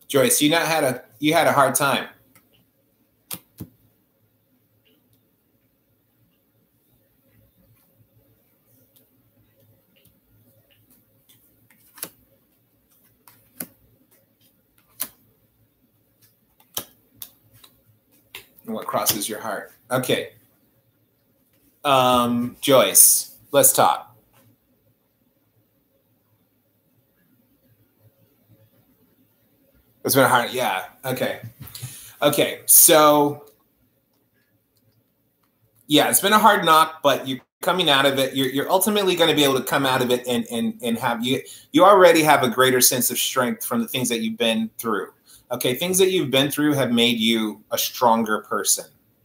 Joyce, you had a hard time. And what crosses your heart? Okay. Joyce, let's talk. It's been hard. Yeah. Okay. Okay. So, yeah, it's been a hard knock, but you're coming out of it. You're ultimately going to be able to come out of it and have you already have a greater sense of strength from the things that you've been through. Okay. Things that you've been through have made you a stronger person.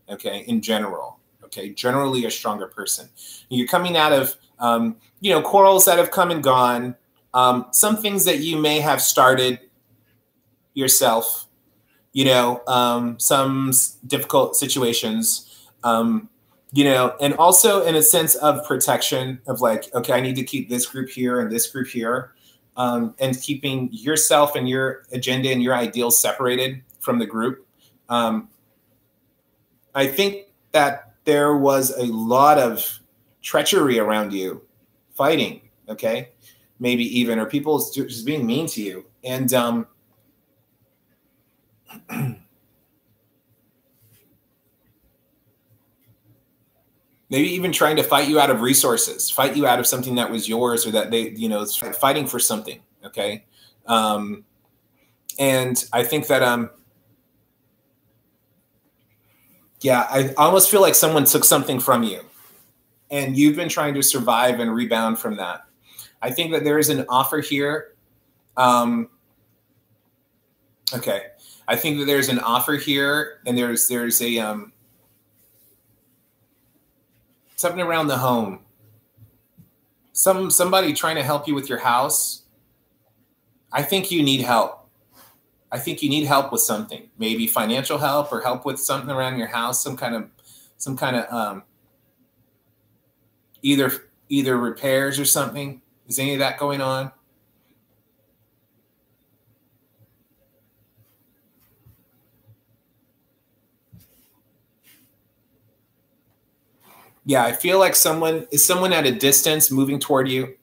Okay. In general. Okay. Generally a stronger person. You're coming out of, quarrels that have come and gone. Some things that you may have started yourself, some difficult situations, and also in a sense of protection of like, okay, I need to keep this group here and this group here, and keeping yourself and your agenda and your ideals separated from the group. I think that there was a lot of treachery around you, fighting, okay, maybe even, or people just being mean to you. And maybe even trying to fight you out of resources, fight you out of something that was yours, or that they, fighting for something. Okay. And I think that, Yeah, I almost feel like someone took something from you and you've been trying to survive and rebound from that. I think that there is an offer here. Okay. I think that there's an offer here, and there's a something around the home. Somebody trying to help you with your house. I think you need help. I think you need help with something, maybe financial help or help with something around your house, some kind of either repairs or something. Is any of that going on? Yeah, I feel like someone at a distance moving toward you.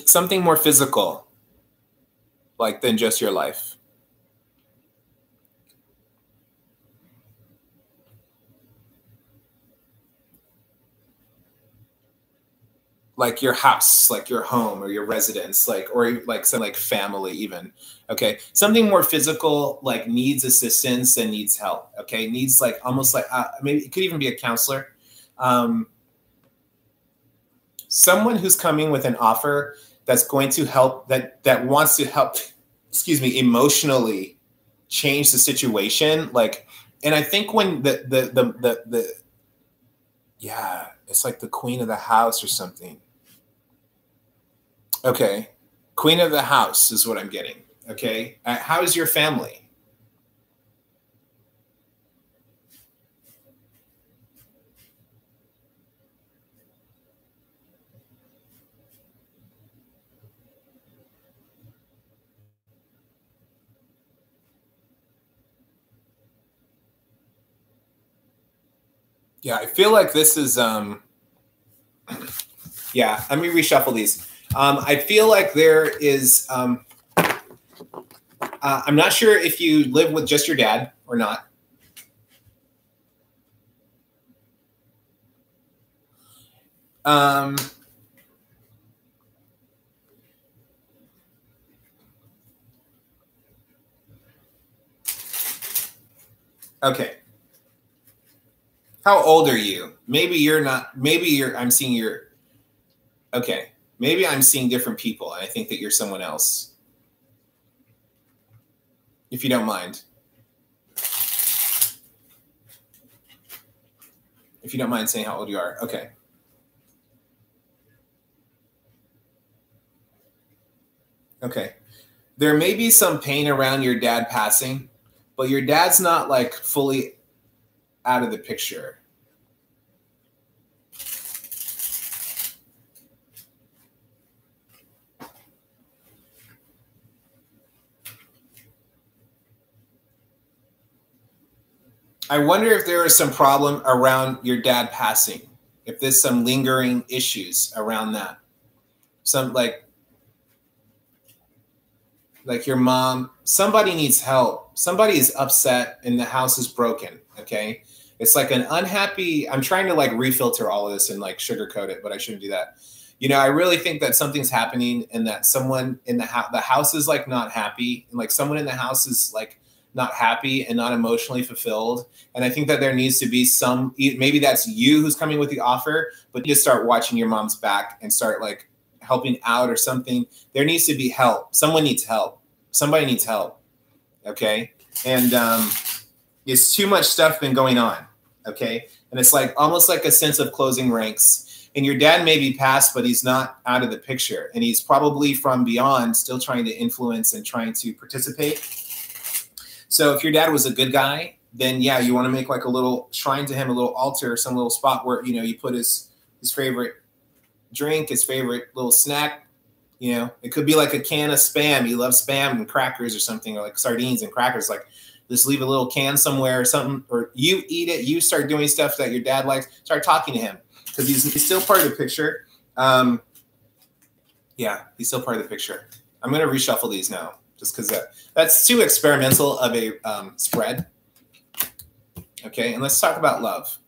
Something more physical, like than just your life. Like your house, like your home or your residence, like or like some like family even. Okay, something more physical, like needs assistance and needs help. Okay, needs like almost like maybe it could even be a counselor. Um, Someone who's coming with an offer that's going to help that wants to help. Excuse me, emotionally change the situation. Like, and I think when the yeah, it's like the queen of the house or something. Okay. Queen of the house is what I'm getting. Okay. How's your family? Yeah, I feel like this is yeah, let me reshuffle these. I feel like there is I'm not sure if you live with just your dad or not. Um okay. How old are you? Maybe you're not, maybe you're, I'm seeing your, okay. Maybe I'm seeing different people. I think that you're someone else, if you don't mind. If you don't mind saying how old you are. Okay. Okay. There may be some pain around your dad passing, but your dad's not like fully out of the picture. I wonder if there is some problem around your dad passing, if there's some lingering issues around that. Some like your mom, somebody needs help. Somebody is upset and the house is broken. Okay. It's like an unhappy, I'm trying to like refilter all of this and like sugarcoat it, but I shouldn't do that. You know, I really think that something's happening and that someone in the house is like not happy. And like someone in the house is like not happy and not emotionally fulfilled. And I think that there needs to be some, maybe that's you who's coming with the offer, but you just start watching your mom's back and start like helping out or something. There needs to be help. Someone needs help. Somebody needs help. Okay. And it's too much stuff been going on. Okay. And it's like almost like a sense of closing ranks. And your dad may be passed, but he's not out of the picture. And he's probably from beyond still trying to influence and trying to participate. So if your dad was a good guy, then yeah, you want to make like a little shrine to him, a little altar, some little spot where, you know, you put his favorite drink, his favorite little snack. You know, it could be like a can of Spam. He loves Spam and crackers or something, or like sardines and crackers. Like, just leave a little can somewhere or something, or you eat it. You start doing stuff that your dad likes. Start talking to him because he's still part of the picture. Yeah, he's still part of the picture. I'm going to reshuffle these now just because that's too experimental of a spread. Okay, and let's talk about love.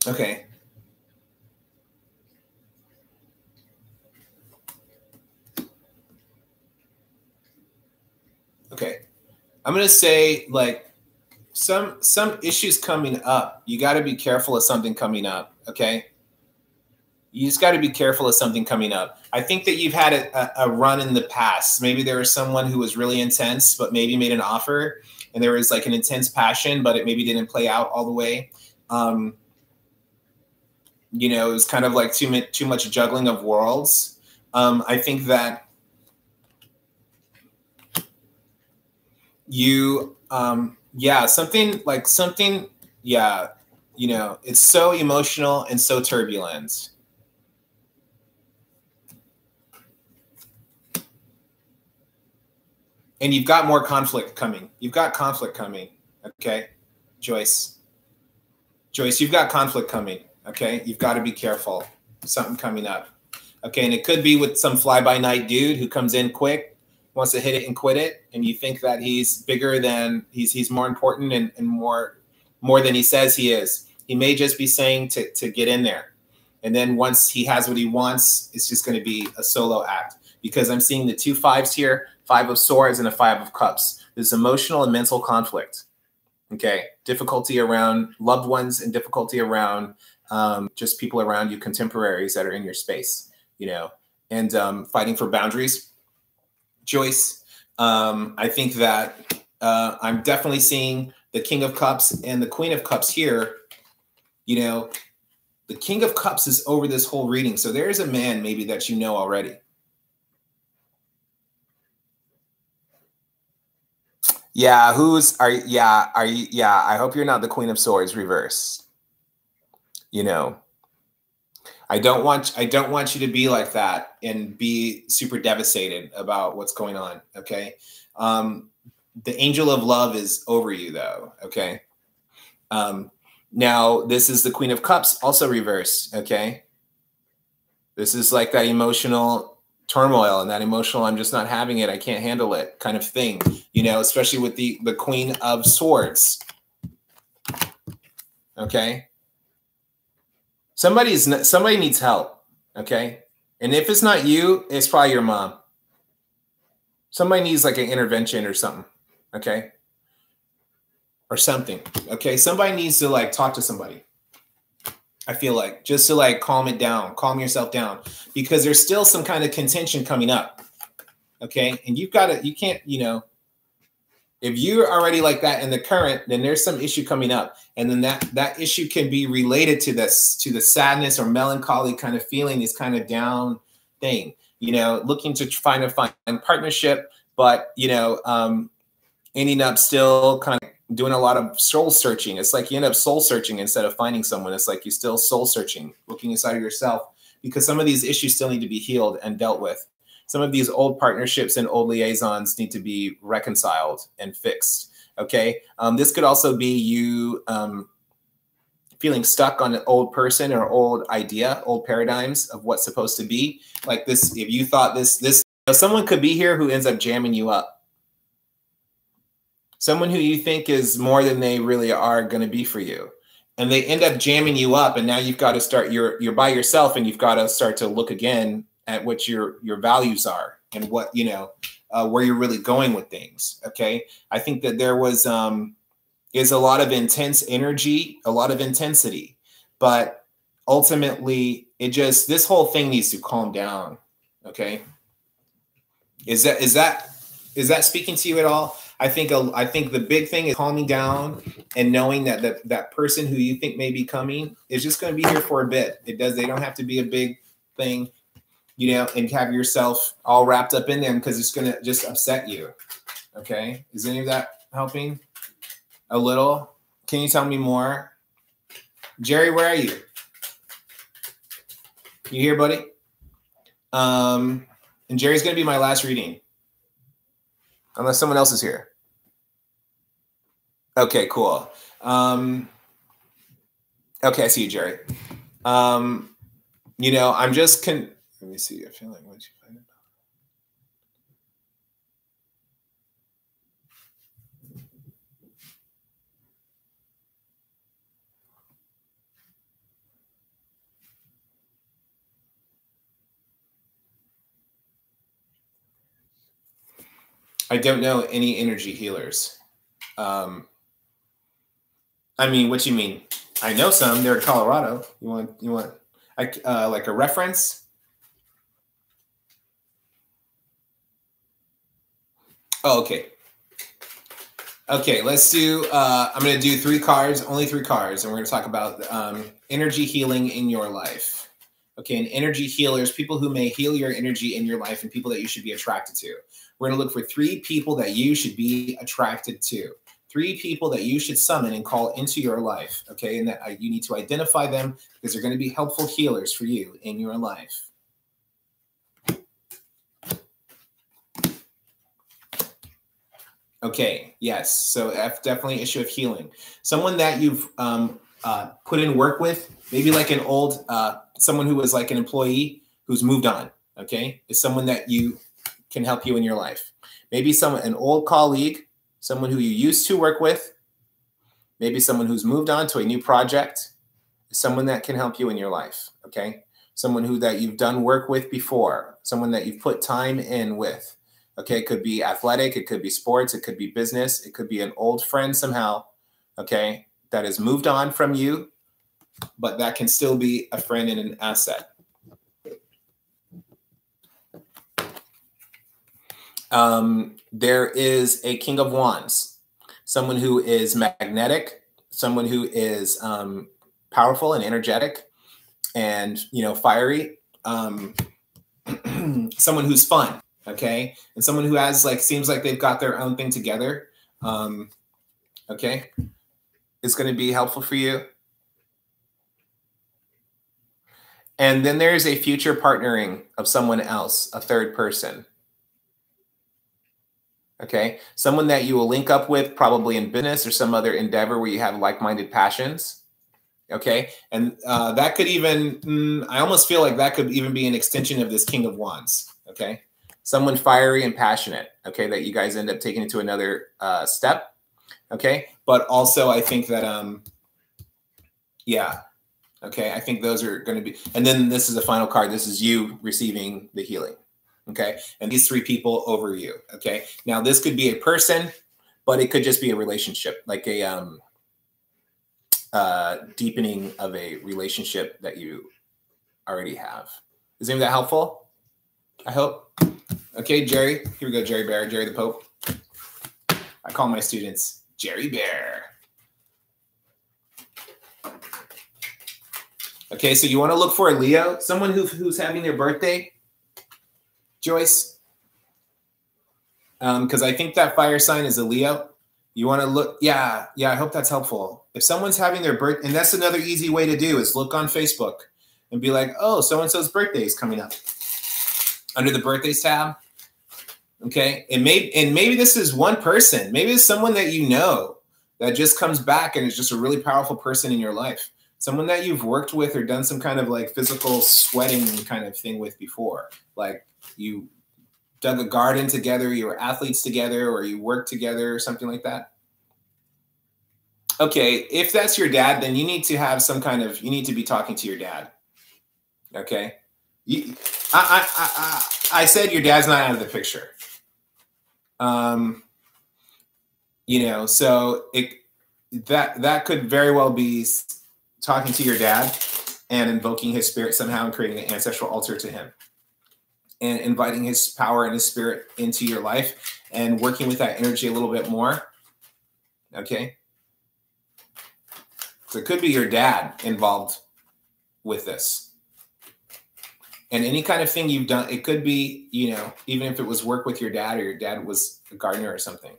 Okay. Okay. I'm going to say like some issues coming up. You got to be careful of something coming up. Okay. You just got to be careful of something coming up. I think that you've had a run in the past. Maybe there was someone who was really intense, but maybe made an offer and there was like an intense passion, but it maybe didn't play out all the way. You know, it was kind of like too much juggling of worlds. I think that you, yeah, yeah, you know, it's so emotional and so turbulent. And you've got more conflict coming. You've got conflict coming. Okay, Joyce. Joyce, you've got conflict coming. Okay, you've got to be careful. Something coming up. Okay, and it could be with some fly-by-night dude who comes in quick, wants to hit it and quit it, and you think that he's bigger than he's more important and more than he says he is. He may just be saying to get in there. And then once he has what he wants, it's just going to be a solo act. Because I'm seeing the 2 5s here, 5 of swords and a 5 of cups. There's emotional and mental conflict. Okay, difficulty around loved ones and difficulty around just people around you, contemporaries that are in your space, you know, and fighting for boundaries. Joyce, I think that I'm definitely seeing the King of Cups and the Queen of Cups here. You know, the King of Cups is over this whole reading. So there's a man maybe that you know already. Yeah, I hope you're not the Queen of Swords reversed. You know, I don't want you to be like that and be super devastated about what's going on, okay? The angel of love is over you though, okay? Now this is the Queen of Cups also reversed, okay? This is like that emotional turmoil and that emotional I'm just not having it, I can't handle it kind of thing, you know, especially with the Queen of Swords. Okay? Somebody needs help, okay? And if it's not you, it's probably your mom. Somebody needs like an intervention or something, okay? Or something, okay? Somebody needs to like talk to somebody. I feel like just to like calm it down, calm yourself down, because there's still some kind of contention coming up, okay? And you can't, you know, if you're already like that in the current, then there's some issue coming up. And then that issue can be related to this, to the sadness or melancholy kind of feeling, this kind of down thing, you know, looking to find a partnership, but, you know, ending up still kind of doing a lot of soul searching. It's like you end up soul searching instead of finding someone. It's like you still soul searching, looking inside of yourself, because some of these issues still need to be healed and dealt with. Some of these old partnerships and old liaisons need to be reconciled and fixed. Okay. This could also be you feeling stuck on an old person or old idea, old paradigms of what's supposed to be. Like this, if you thought this, you know, someone could be here who ends up jamming you up. Someone who you think is more than they really are going to be for you. And they end up jamming you up. And now you've got to start, you're by yourself, and you've got to start to look again at what your values are and what, you know, where you're really going with things. Okay. I think that there was, is a lot of intense energy, a lot of intensity, but ultimately this whole thing needs to calm down. Okay. Is that speaking to you at all? I think the big thing is calming down and knowing that that person who you think may be coming is just going to be here for a bit. They don't have to be a big thing, you know, and have yourself all wrapped up in them, because it's going to just upset you. Okay. Is any of that helping a little? Can you tell me more? Jerry, where are you? You here, buddy? And Jerry's going to be my last reading, unless someone else is here. Okay, cool. Okay, I see you, Jerry. You know, I'm just let me see. I feel like once you find it. I don't know any energy healers. I mean, what you mean? I know some. They're in Colorado. You want like a reference? Oh, okay. Okay, let's do, I'm going to do 3 cards, only 3 cards, and we're going to talk about energy healing in your life. Okay, and energy healers, people who may heal your energy in your life and people that you should be attracted to. We're going to look for 3 people that you should be attracted to. 3 people that you should summon and call into your life, okay? And that you need to identify them because they're going to be helpful healers for you in your life. Okay, yes. So that's definitely an issue of healing. Someone that you've put in work with, maybe like an old, someone who was like an employee who's moved on, okay? Is someone that you can help you in your life. Maybe an old colleague, someone who you used to work with, maybe someone who's moved on to a new project, someone that can help you in your life, okay? Someone that you've done work with before, someone that you've put time in with. Okay, it could be athletic, it could be sports, it could be business, it could be an old friend somehow, okay, that has moved on from you, but that can still be a friend and an asset. There is a King of Wands, someone who is magnetic, someone who is powerful and energetic and, fiery, someone who's fun. Okay, and someone who has seems like they've got their own thing together, okay, is going to be helpful for you. And then there's a future partnering of someone else, a third person. Okay, someone that you will link up with probably in business or some other endeavor where you have like-minded passions. Okay, and that could even, I almost feel like that could even be an extension of this King of Wands. Okay. Someone fiery and passionate, okay, that you guys end up taking it to another step, okay? But also I think that, yeah, okay, I think those are going to be, and then this is the final card. This is you receiving the healing, okay? And these 3 people over you, okay? Now this could be a person, but it could just be a relationship, like a deepening of a relationship that you already have. Is any of that helpful? I hope. Okay, Jerry. Here we go, Jerry Bear, Jerry the Pope. I call my students Jerry Bear. Okay, so you want to look for a Leo, someone who's having their birthday, Joyce, because I think that fire sign is a Leo. You want to look, yeah, I hope that's helpful. If someone's having their birthday, and that's another easy way to do is look on Facebook and be like, oh, so-and-so's birthday is coming up. Under the birthdays tab. Okay, and maybe this is one person. Maybe it's someone that you know that just comes back and is just a really powerful person in your life. Someone that you've worked with or done some kind of physical sweating kind of thing with before. Like you dug a garden together, you were athletes together, or you worked together or something like that. Okay, if that's your dad, then you need to have you need to be talking to your dad. Okay. I said your dad's not out of the picture. So that could very well be talking to your dad and invoking his spirit somehow and creating an ancestral altar to him and inviting his power and his spirit into your life and working with that energy a little bit more. Okay. So it could be your dad involved with this. And any kind of thing you've done, it could be, even if it was work with your dad or your dad was a gardener or something.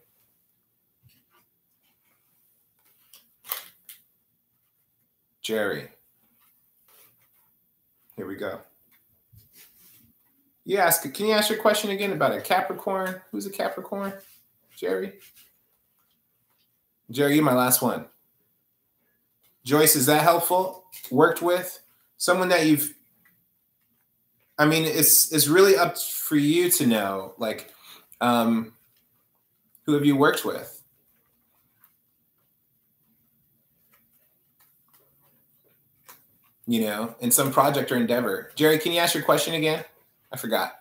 Jerry. Here we go. Can you ask your question again about a Capricorn? Who's a Capricorn? Jerry? Jerry, you're my last one. Joyce, is that helpful? Worked with? Someone that you've, it's really up for you to know, who have you worked with? In some project or endeavor. Jerry, can you ask your question again? I forgot.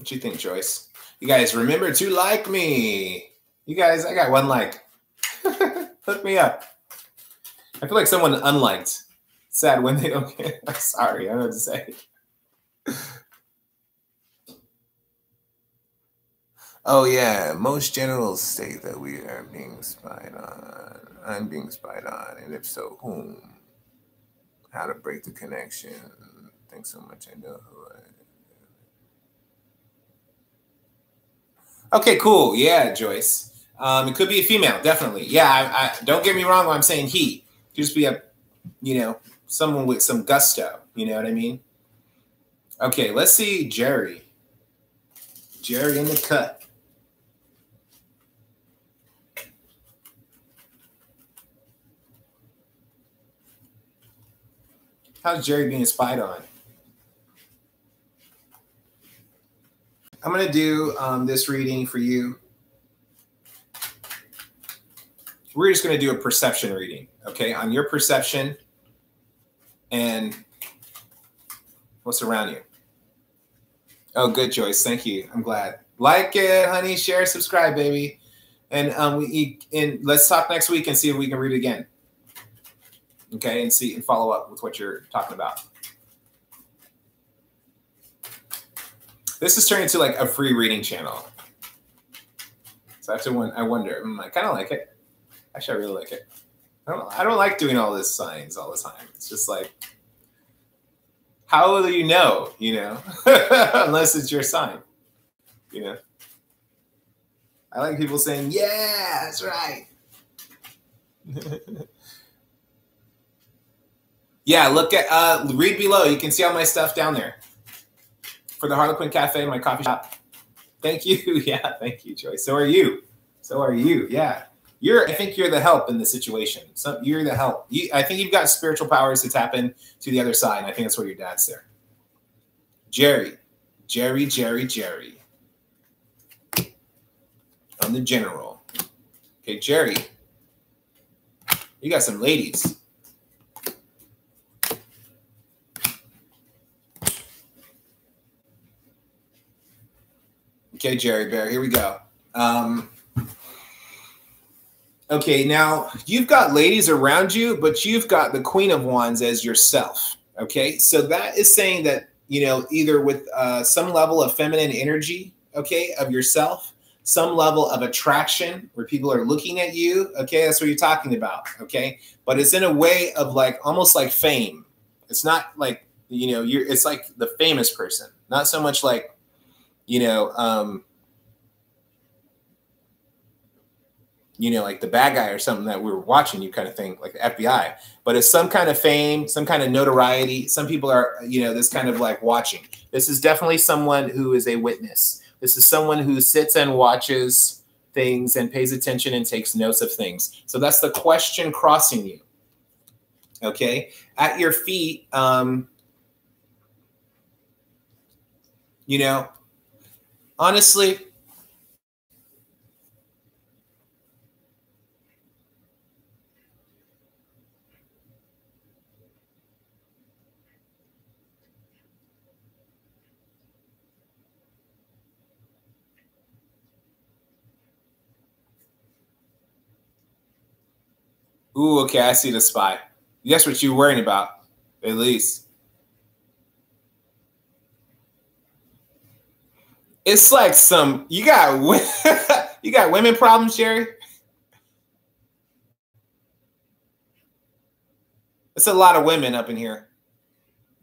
What you think, Joyce? You guys remember to like me. You guys, I got one like. Hook me up. I feel like someone unliked. Sad when they don't get. I'm sorry, I don't know what to say. Oh yeah, most generals state that we are being spied on. I'm being spied on, and if so, whom? How to break the connection? Thanks so much. I know who I. Okay, cool. Yeah, Joyce. It could be a female, definitely. Yeah, I don't get me wrong when I'm saying he. Just be a, someone with some gusto. You know what I mean? Okay, let's see Jerry. Jerry in the cut. How's Jerry being spied on? I'm going to do this reading for you. We're just going to do a perception reading, okay, on your perception and what's around you. Oh, good, Joyce. Thank you. I'm glad. Like it, honey. Share, subscribe, baby. And let's talk next week and see if we can read it again. Okay, and see and follow up with what you're talking about. This is turning into like a free reading channel. So I wonder. I kind of like it. Actually, I really like it. I don't like doing all this signs all the time. It's just like, how will you know? Unless it's your sign. I like people saying, "Yeah, that's right." Yeah, look at read below. You can see all my stuff down there for the Harlequin Cafe, my coffee shop. Thank you. Yeah, thank you, Joyce. So are you. Yeah. I think you're the help in the situation. You're the help. I think you've got spiritual powers to tap in to the other side. And I think that's where your dad's there. Jerry. I'm the general. Okay, Jerry. You got some ladies. Okay, Jerry Bear, here we go. Okay, now you've got ladies around you, but you've got the Queen of Wands as yourself. Okay, so that is saying that, either with some level of feminine energy, okay, of yourself, some level of attraction where people are looking at you. Okay, that's what you're talking about. Okay, but it's in a way of like almost like fame. It's not like, it's like the famous person, not so much like, like the bad guy or something that we were watching you kind of thing, like the FBI. But it's some kind of fame, some kind of notoriety. Some people are, this kind of like watching. This is definitely someone who is a witness. This is someone who sits and watches things and pays attention and takes notes of things. So that's the question crossing you. Okay. At your feet, honestly, ooh, okay, I see the spy. That's what you're worrying about, at least. It's like you got women problems, Jerry. It's a lot of women up in here,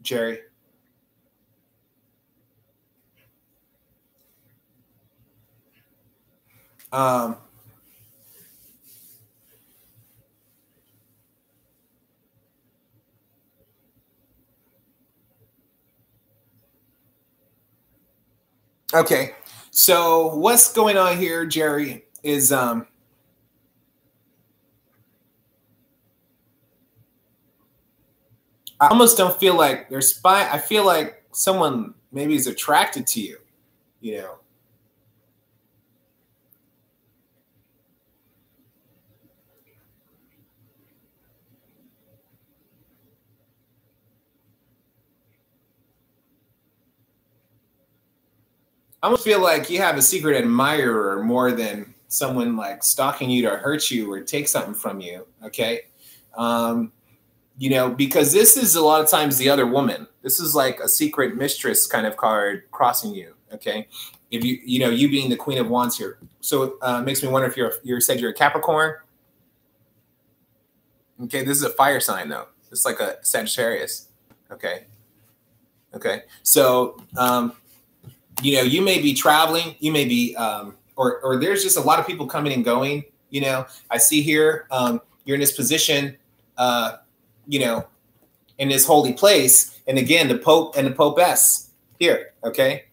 Jerry. Okay, so what's going on here, Jerry, is I almost don't feel like they're spying. I feel like someone maybe is attracted to you, I almost feel like you have a secret admirer more than someone like stalking you to hurt you or take something from you. Okay. You know, because this is a lot of times the other woman. This is like a secret mistress kind of card crossing you. Okay. If you know, you being the Queen of Wands here. So it makes me wonder if you said you're a Capricorn. Okay. This is a fire sign though. It's like a Sagittarius. Okay. Okay. So, you know, you may be traveling, you may be, or there's just a lot of people coming and going. You know, I see here, you're in this position, you know, in this holy place. And again, the Pope and the Popess here. Okay.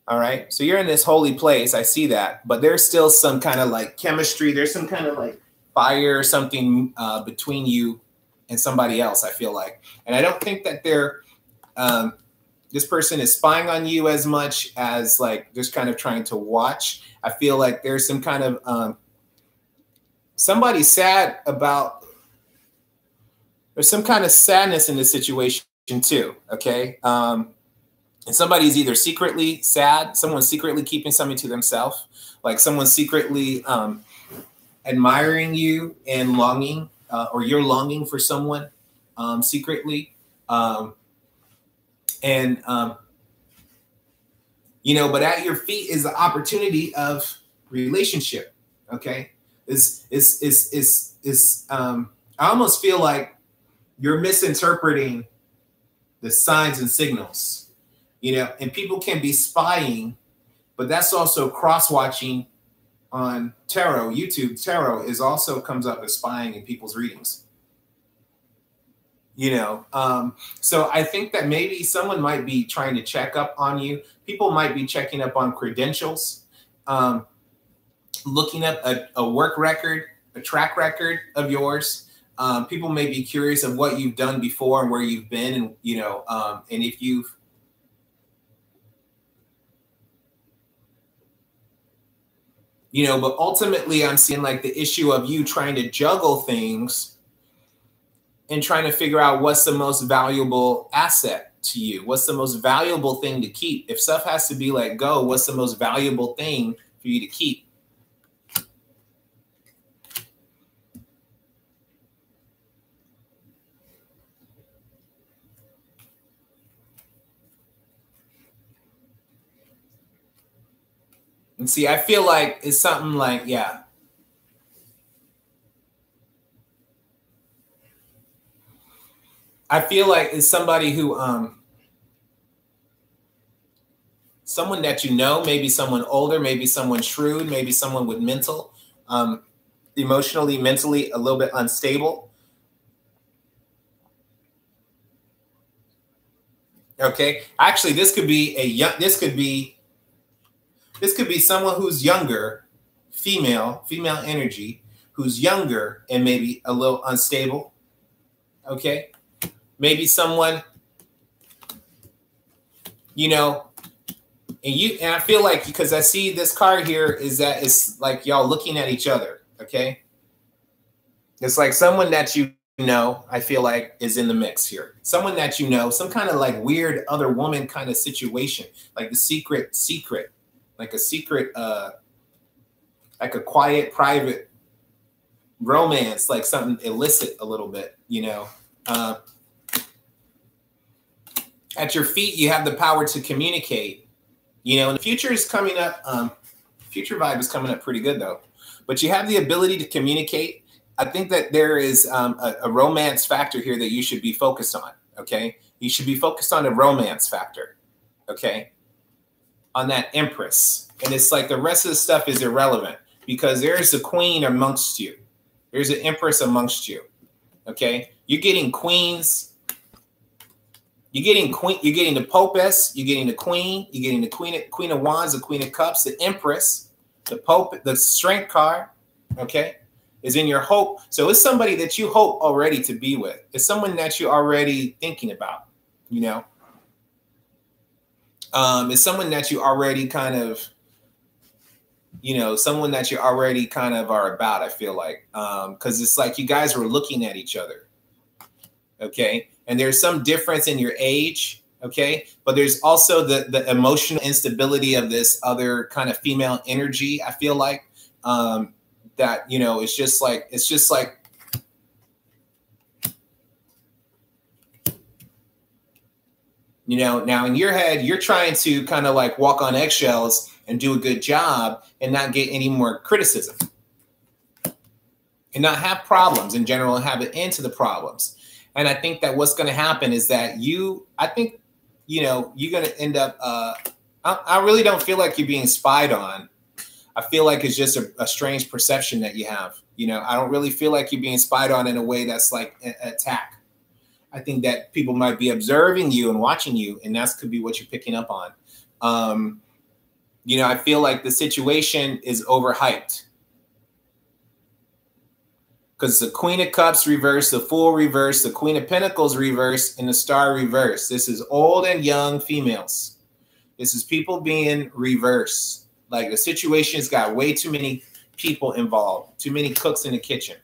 All right. So you're in this holy place. I see that, but there's still some kind of like chemistry. There's some kind of like fire or something between you and somebody else, I feel like. And I don't think that this person is spying on you as much as like just kind of trying to watch. I feel like there's some kind of somebody sad about, there's some kind of sadness in this situation too. Okay. And somebody's either secretly sad, someone's secretly keeping something to themselves, like someone's secretly admiring you and longing, or you're longing for someone secretly. You know, but at your feet is the opportunity of relationship. Okay. I almost feel like you're misinterpreting the signs and signals, you know, and people can be spying, but that's also cross-watching on tarot. YouTube tarot is also comes up as spying in people's readings. You know, so I think that maybe someone might be trying to check up on you. People might be checking up on credentials, looking up a work record, a track record of yours. People may be curious of what you've done before and where you've been, and you know, and if you've, you know, but ultimately I'm seeing like the issue of you trying to juggle things and trying to figure out what's the most valuable asset to you. What's the most valuable thing to keep? If stuff has to be let go, what's the most valuable thing for you to keep? And see, I feel like it's something like, yeah. I feel like it's somebody who, someone that you know, maybe someone older, maybe someone shrewd, maybe someone with mental, emotionally, mentally a little bit unstable. Okay. Actually, this could be this could be someone who's younger, female energy, who's younger and maybe a little unstable. Okay. Maybe someone, you know, and I feel like, because I see this card here, is that it's like y'all looking at each other. Okay. It's like someone that you know, I feel like is in the mix here. Someone that you know, some kind of like weird other woman kind of situation, like the secret, like a secret, like a quiet, private romance, like something illicit a little bit, you know. At your feet, you have the power to communicate, you know, and the future is coming up. Future vibe is coming up pretty good though, but you have the ability to communicate. I think that there is a romance factor here that you should be focused on. Okay. You should be focused on a romance factor. Okay. On that Empress. And it's like the rest of the stuff is irrelevant because there's a queen amongst you. There's an Empress amongst you. Okay. You're getting queens. You're getting the Popess, you're getting the Queen, you're getting the Queen of Wands, the Queen of Cups, the Empress, the Pope, the Strength card, okay, is in your hope. So it's somebody that you hope already to be with. It's someone that you're already thinking about, you know. It's someone that you already kind of, you know, someone that you already kind of are about, I feel like, because it's like you guys were looking at each other, okay. And there's some difference in your age, Okay. But there's also the emotional instability of this other kind of female energy. I feel like, that, you know, it's just like, you know, now in your head, you're trying to kind of like walk on eggshells and do a good job and not get any more criticism and not have problems in general and have an end to the problems. And I think that what's going to happen is that I think, you know, you're going to end up, I really don't feel like you're being spied on. I feel like it's just a strange perception that you have. You know, I don't really feel like you're being spied on in a way that's like an attack. I think that people might be observing you and watching you, and that could be what you're picking up on. You know, I feel like the situation is overhyped because the Queen of Cups reverse, the Fool reverse, the Queen of Pentacles reverse, and the Star reverse. This is old and young females. This is people being reversed. Like the situation's got way too many people involved, too many cooks in the kitchen.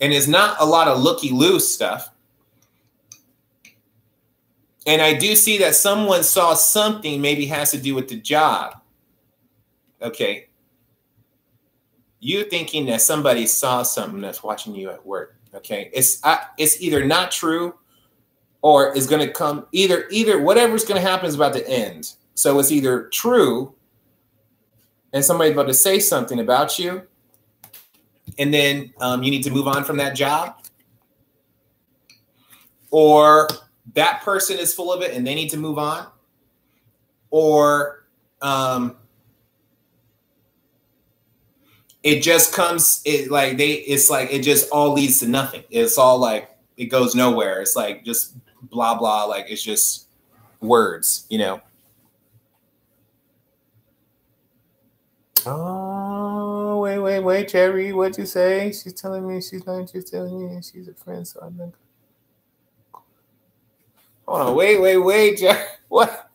And it's not a lot of looky-loo stuff. And I do see that someone saw something maybe has to do with the job. Okay. You're thinking that somebody saw something that's watching you at work. Okay. It's either not true or it's going to come either whatever's going to happen is about to end. So it's either true and somebody's about to say something about you, and then you need to move on from that job, or that person is full of it and they need to move on, or it just comes, it just all leads to nothing. It's all like, it goes nowhere. It's like just blah, blah. Like it's just words, you know? Oh, wait, Jerry, what'd you say? She's telling me she's not interested in me and she's a friend, so I'm not. Hold on, wait, Jerry. What?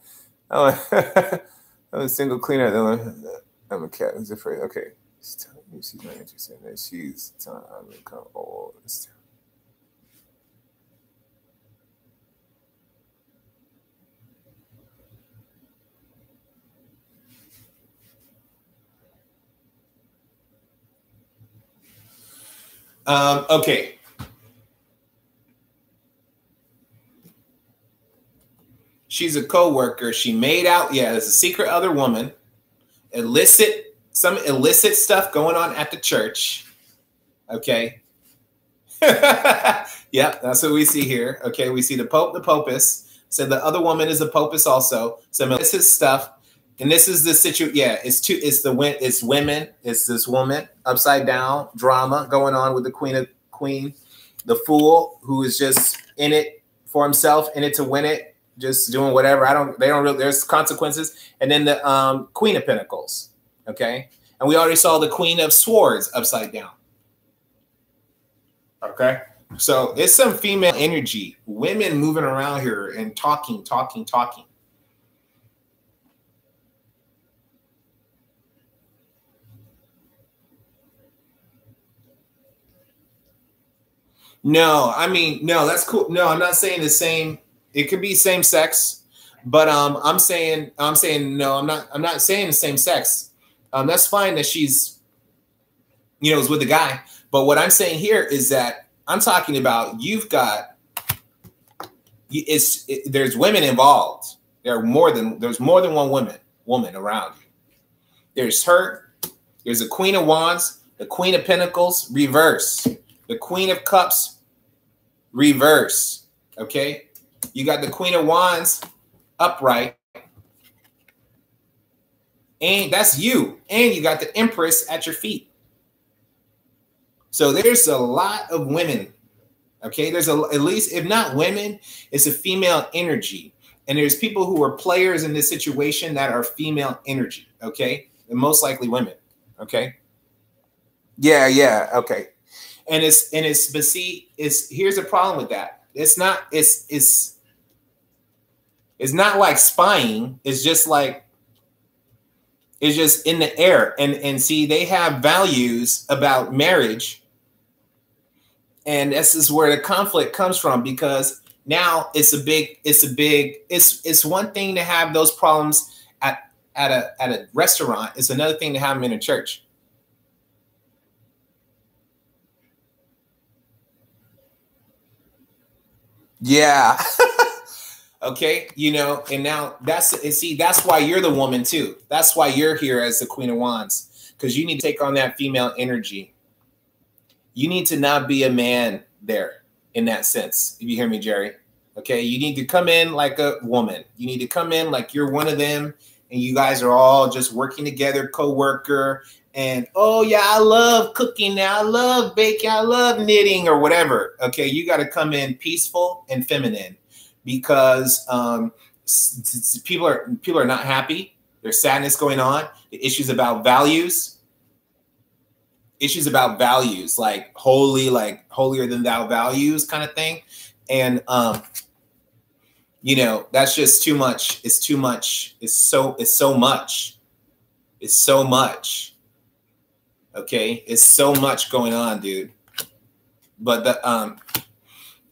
Oh, I'm a single cleaner. I'm a cat who's afraid. Okay. She's telling me she's not interested in me. She's telling me I'm going to come old. Okay. She's a co-worker. She made out. Yeah, there's a secret other woman. Some illicit stuff going on at the church. Okay. Yep, that's what we see here. Okay, we see the Pope, the Popus. So the other woman is a Popus also. Some illicit stuff. And this is the situation. Yeah, it's women. It's this woman upside down drama going on with the queen, the Fool, who is just in it for himself, in it to win it, just doing whatever. There's consequences. And then the Queen of Pentacles. Okay. And we already saw the Queen of Swords upside down. Okay. So it's some female energy, women moving around here and talking. No, I mean, no, that's cool. No, I'm not saying the same. It could be same sex, but I'm saying no, I'm not saying the same sex. That's fine that she's, is with the guy. But what I'm saying here is that I'm talking about there's women involved. There's more than one woman around you. There's her. There's the Queen of Wands, the Queen of Pentacles, reverse. The Queen of Cups, reverse. Okay? You got the Queen of Wands upright. And that's you. And you got the Empress at your feet. So there's a lot of women. Okay? There's at least, if not women, it's a female energy. And there's people who are players in this situation that are female energy. Okay? And most likely women. Okay? Yeah. Okay. But see, here's the problem with that. It's not like spying. It's just in the air. And see, they have values about marriage. And this is where the conflict comes from, because Now it's one thing to have those problems at a restaurant. It's another thing to have them in a church. Yeah. Okay, you know, and now that's why you're the woman too. That's why you're here as the Queen of Wands, because you need to take on that female energy. You need to not be a man there in that sense. If you hear me, Jerry. Okay, you need to come in like a woman. You need to come in like you're one of them, and you guys are all just working together, co-worker. And oh yeah, I love cooking now. I love baking. I love knitting or whatever. Okay, you got to come in peaceful and feminine, because people are not happy. There's sadness going on. The issues about values. Issues about values, like holier than thou values kind of thing. And you know, that's just too much. It's too much. It's so much. It's so much. Okay, it's so much going on, dude. But the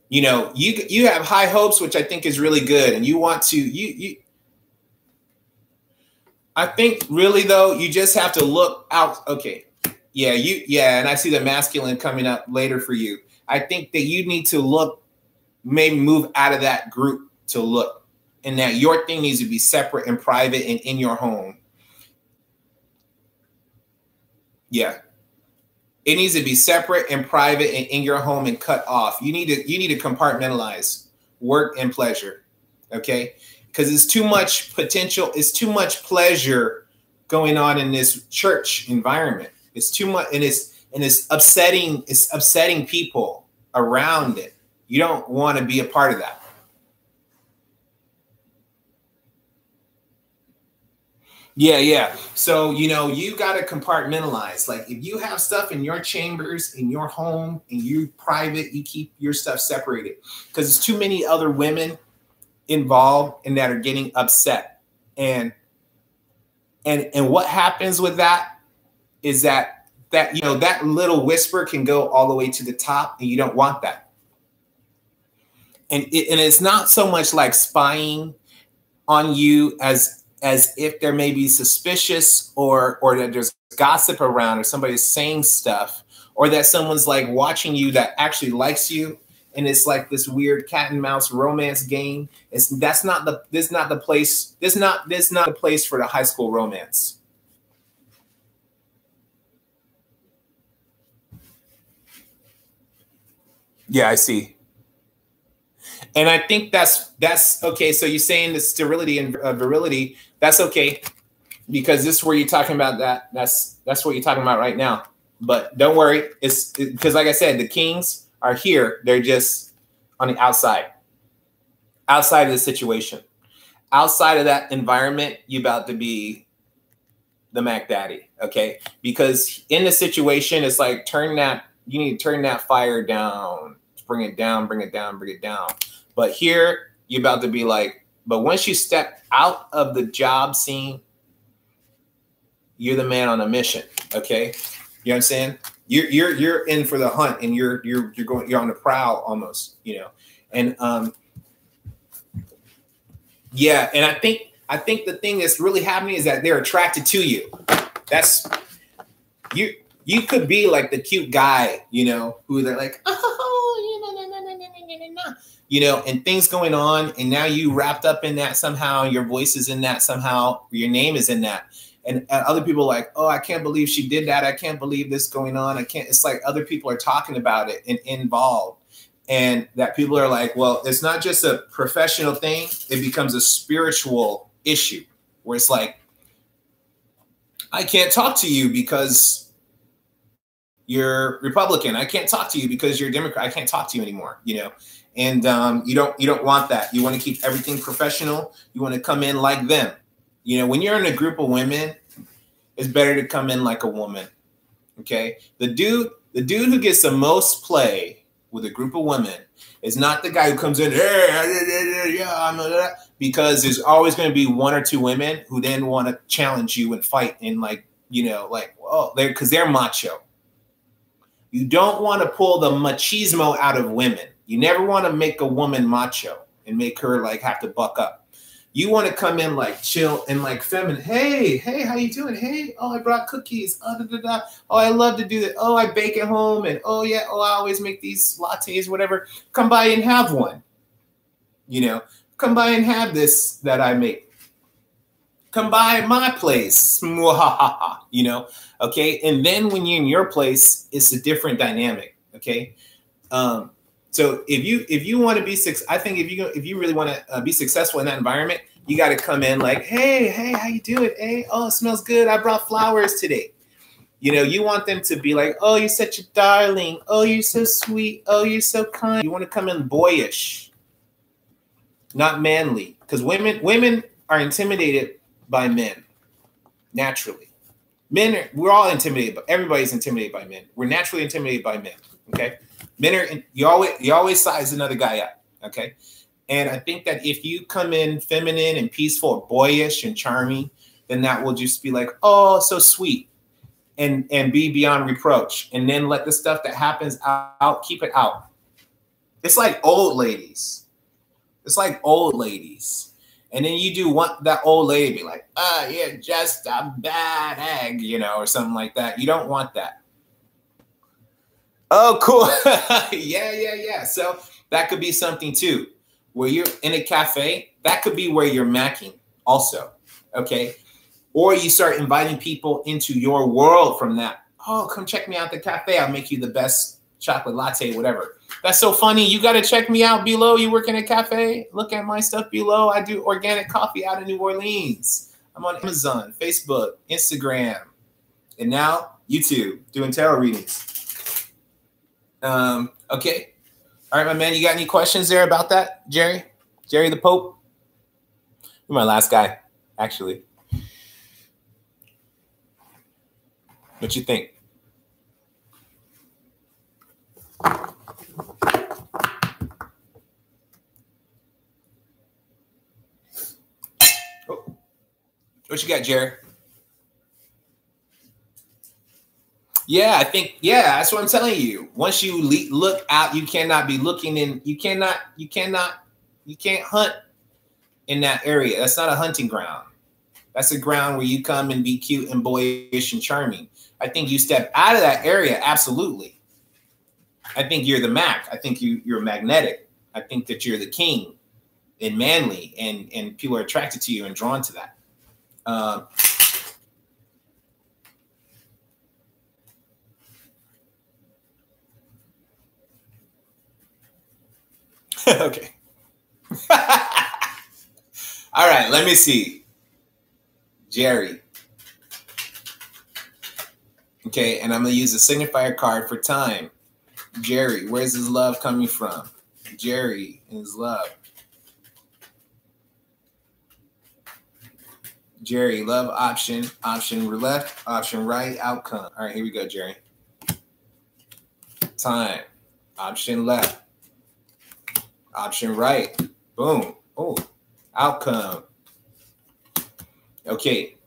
you know, you have high hopes, which I think is really good, and you want to I think really though, you just have to look out. Okay. Yeah, and I see the masculine coming up later for you. I think that you need to look, maybe move out of that group to look, and that your thing needs to be separate and private and in your home. Yeah. It needs to be separate and private and in your home and cut off. You need to compartmentalize work and pleasure. Okay? Because it's too much potential, it's too much pleasure going on in this church environment. It's too much, and it's upsetting people around it. You don't want to be a part of that. Yeah. So, you know, you got to compartmentalize. Like if you have stuff in your chambers, in your home, and you private, you keep your stuff separated, because there's too many other women involved and that are getting upset. And what happens with that is that you know, that little whisper can go all the way to the top, and you don't want that. And it's not so much like spying on you as if there may be suspicious or that there's gossip around, or somebody's saying stuff, or that someone's like watching you that actually likes you, and it's like this weird cat and mouse romance game. This is not the place for the high school romance. Yeah, I see. And I think that's okay. So you're saying the sterility and virility, that's okay, because this is where you're talking about that. That's what you're talking about right now. But don't worry, it's because, like I said, the kings are here. They're just on the outside of the situation. Outside of that environment, you're about to be the Mac Daddy, okay? Because in the situation, it's like you need to turn that fire down. Bring it down, bring it down, bring it down. But here, you're about to be like, but once you step out of the job scene, you're the man on a mission. Okay, you know what I'm saying? You're in for the hunt, and you're on the prowl almost, you know. And yeah, and I think the thing that's really happening is that they're attracted to you. That's you. You could be like the cute guy, you know, who they're like, you know, and things going on, and now you wrapped up in that somehow. Your voice is in that somehow. Your name is in that, and other people are like, oh, I can't believe she did that. I can't believe this going on. I can't. It's like other people are talking about it and involved, and that people are like, well, it's not just a professional thing. It becomes a spiritual issue where it's like, I can't talk to you because you're Republican. I can't talk to you because you're Democrat. I can't talk to you anymore, you know. And you don't want that. You want to keep everything professional. You want to come in like them. You know, when you're in a group of women, it's better to come in like a woman. Okay. The dude who gets the most play with a group of women is not the guy who comes in, yeah, because there's always going to be one or two women who then want to challenge you and fight, and like, you know, like, oh, because they're macho. You don't want to pull the machismo out of women. You never want to make a woman macho and make her like have to buck up. You want to come in like chill and like feminine. Hey, how you doing? Hey, oh, I brought cookies. Oh, da, da, da. Oh, I love to do that. Oh, I bake at home. And oh, yeah, oh, I always make these lattes, whatever. Come by and have one. You know, come by and have this that I make. Come by my place. You know, okay? And then when you're in your place, it's a different dynamic, okay? So if you want to be I think if you really want to be successful in that environment, you got to come in like, hey, how you doing? Hey, oh, it smells good. I brought flowers today. You know, you want them to be like, oh, you're such a darling. Oh, you're so sweet. Oh, you're so kind. You want to come in boyish, not manly, because women are intimidated by men naturally. We're all intimidated, but everybody's intimidated by men. We're naturally intimidated by men. Okay. Men are, you always size another guy up, okay? And I think that if you come in feminine and peaceful, boyish and charming, then that will just be like, oh, so sweet, and be beyond reproach. And then let the stuff that happens out, keep it out. It's like old ladies. It's like old ladies. And then you do want that old lady to be like, oh, you're just a bad egg, you know, or something like that. You don't want that. Oh, cool. Yeah. So that could be something too, where you're in a cafe. That could be where you're macking also. Okay. Or you start inviting people into your world from that. Oh, come check me out at the cafe. I'll make you the best chocolate latte, whatever. That's so funny. You got to check me out below. You work in a cafe. Look at my stuff below. I do organic coffee out of New Orleans. I'm on Amazon, Facebook, Instagram, and now YouTube doing tarot readings. Okay. All right, my man, you got any questions there about that, Jerry? Jerry the Pope? You're my last guy, actually. What you think? Oh. What you got, Jerry? Yeah, I think, yeah, that's what I'm telling you. Once you look out, you cannot be looking in, you can't hunt in that area. That's not a hunting ground. That's a ground where you come and be cute and boyish and charming. I think you step out of that area, absolutely. I think you're the Mac. I think you're magnetic. I think that you're the king and manly, and people are attracted to you and drawn to that. Okay. All right, let me see. Jerry. Okay, and I'm going to use a signifier card for time. Jerry, where's his love coming from? Jerry and his love. Jerry, love option left, option right, outcome. All right, here we go, Jerry. Time, option left. Option right. Boom. Oh, outcome. Okay.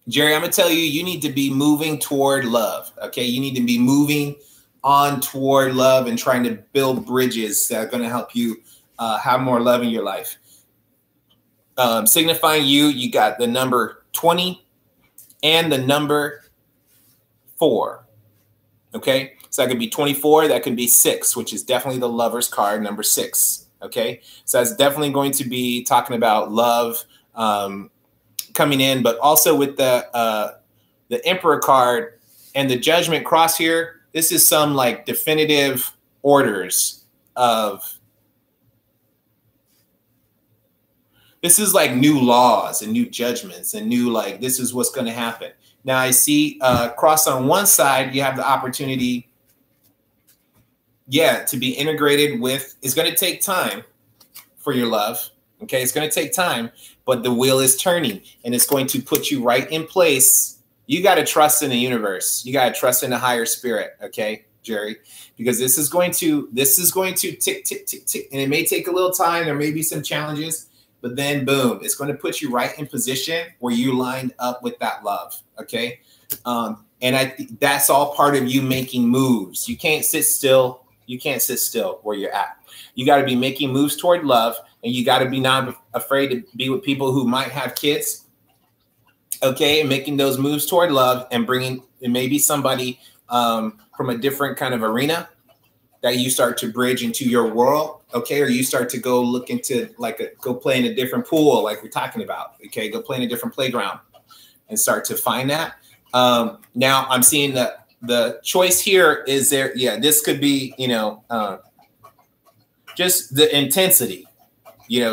Jerry, I'm going to tell you, you need to be moving toward love. Okay. You need to be moving on toward love and trying to build bridges that are going to help you have more love in your life. Signifying you got the number 20 and the number 4. Okay. So that could be 24. That could be 6, which is definitely the lover's card, number 6. Okay. So that's definitely going to be talking about love coming in, but also with the Emperor card and the Judgment cross here. This is some like definitive orders of, this is like new laws and new judgments and new, like, this is what's going to happen. Now I see cross on one side, you have the opportunity, to be integrated with, it's going to take time for your love. Okay. It's going to take time, but the wheel is turning and it's going to put you right in place. You got to trust in the universe. You got to trust in the higher spirit. Okay, Jerry, because this is going to tick, tick, tick, tick. And it may take a little time. There may be some challenges, but then boom, it's going to put you right in position where you lined up with that love. Okay. And I think that's all part of you making moves. You can't sit still. You can't sit still where you're at. You got to be making moves toward love, and you got to be not afraid to be with people who might have kids. Okay, and making those moves toward love and bringing maybe somebody from a different kind of arena that you start to bridge into your world. Okay, or you start to go look into go play in a different pool, like we're talking about. Okay, go play in a different playground and start to find that. Now I'm seeing that the choice here is there. Yeah, this could be, just the intensity,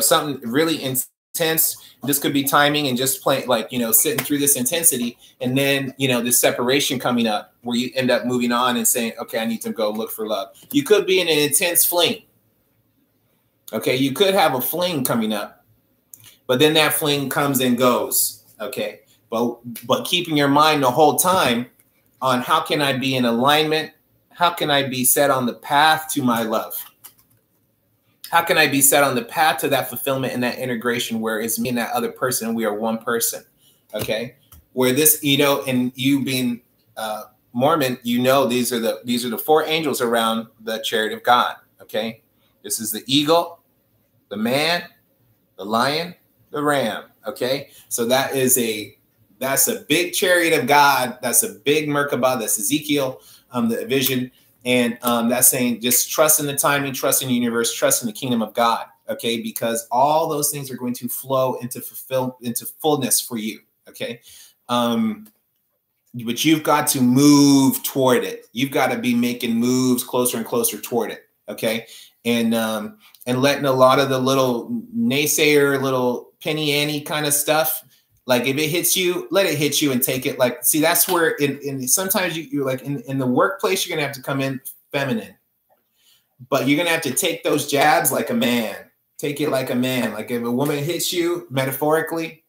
something really intense. This could be timing and just playing, sitting through this intensity. And then, this separation coming up where you end up moving on and saying, okay, I need to go look for love. You could be in an intense fling. Okay. You could have a fling coming up, but then that fling comes and goes. Okay. But keeping your mind the whole time on how can I be in alignment? How can I be set on the path to my love? How can I be set on the path to that fulfillment and that integration where it's me and that other person and we are one person? Okay. Where this, and you being Mormon, these are the four angels around the chariot of God. Okay. This is the eagle, the man, the lion, the ram. Okay. So that's a big chariot of God. That's a big Merkabah. That's Ezekiel, the vision. And that's saying just trust in the timing, trust in the universe, trust in the kingdom of God. Okay. Because all those things are going to flow into fullness for you. Okay. But you've got to move toward it. You've got to be making moves closer and closer toward it. Okay. And letting a lot of the little naysayer, little penny ante kind of stuff, like if it hits you, let it hit you and take it. Like, see, that's where sometimes you're like in the workplace, you're going to have to come in feminine, but you're going to have to take those jabs like a man. Take it like a man. Like if a woman hits you metaphorically,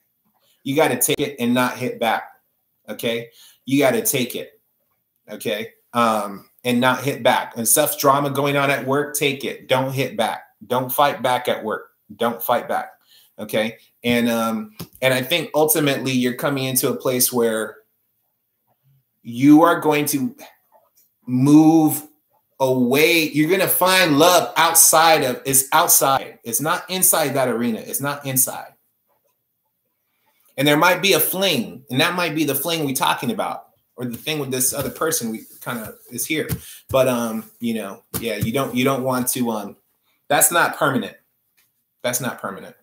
you got to take it and not hit back. Okay. You got to take it. Okay. And not hit back. And stuff's drama going on at work, take it. Don't hit back. Don't fight back at work. Don't fight back. Okay. And I think ultimately you're coming into a place where you are going to move away. You're going to find love outside. It's not inside that arena. It's not inside. And there might be a fling, and that might be the fling we're talking about, or the thing with this other person we kind of is here. But yeah, you don't want to that's not permanent. That's not permanent.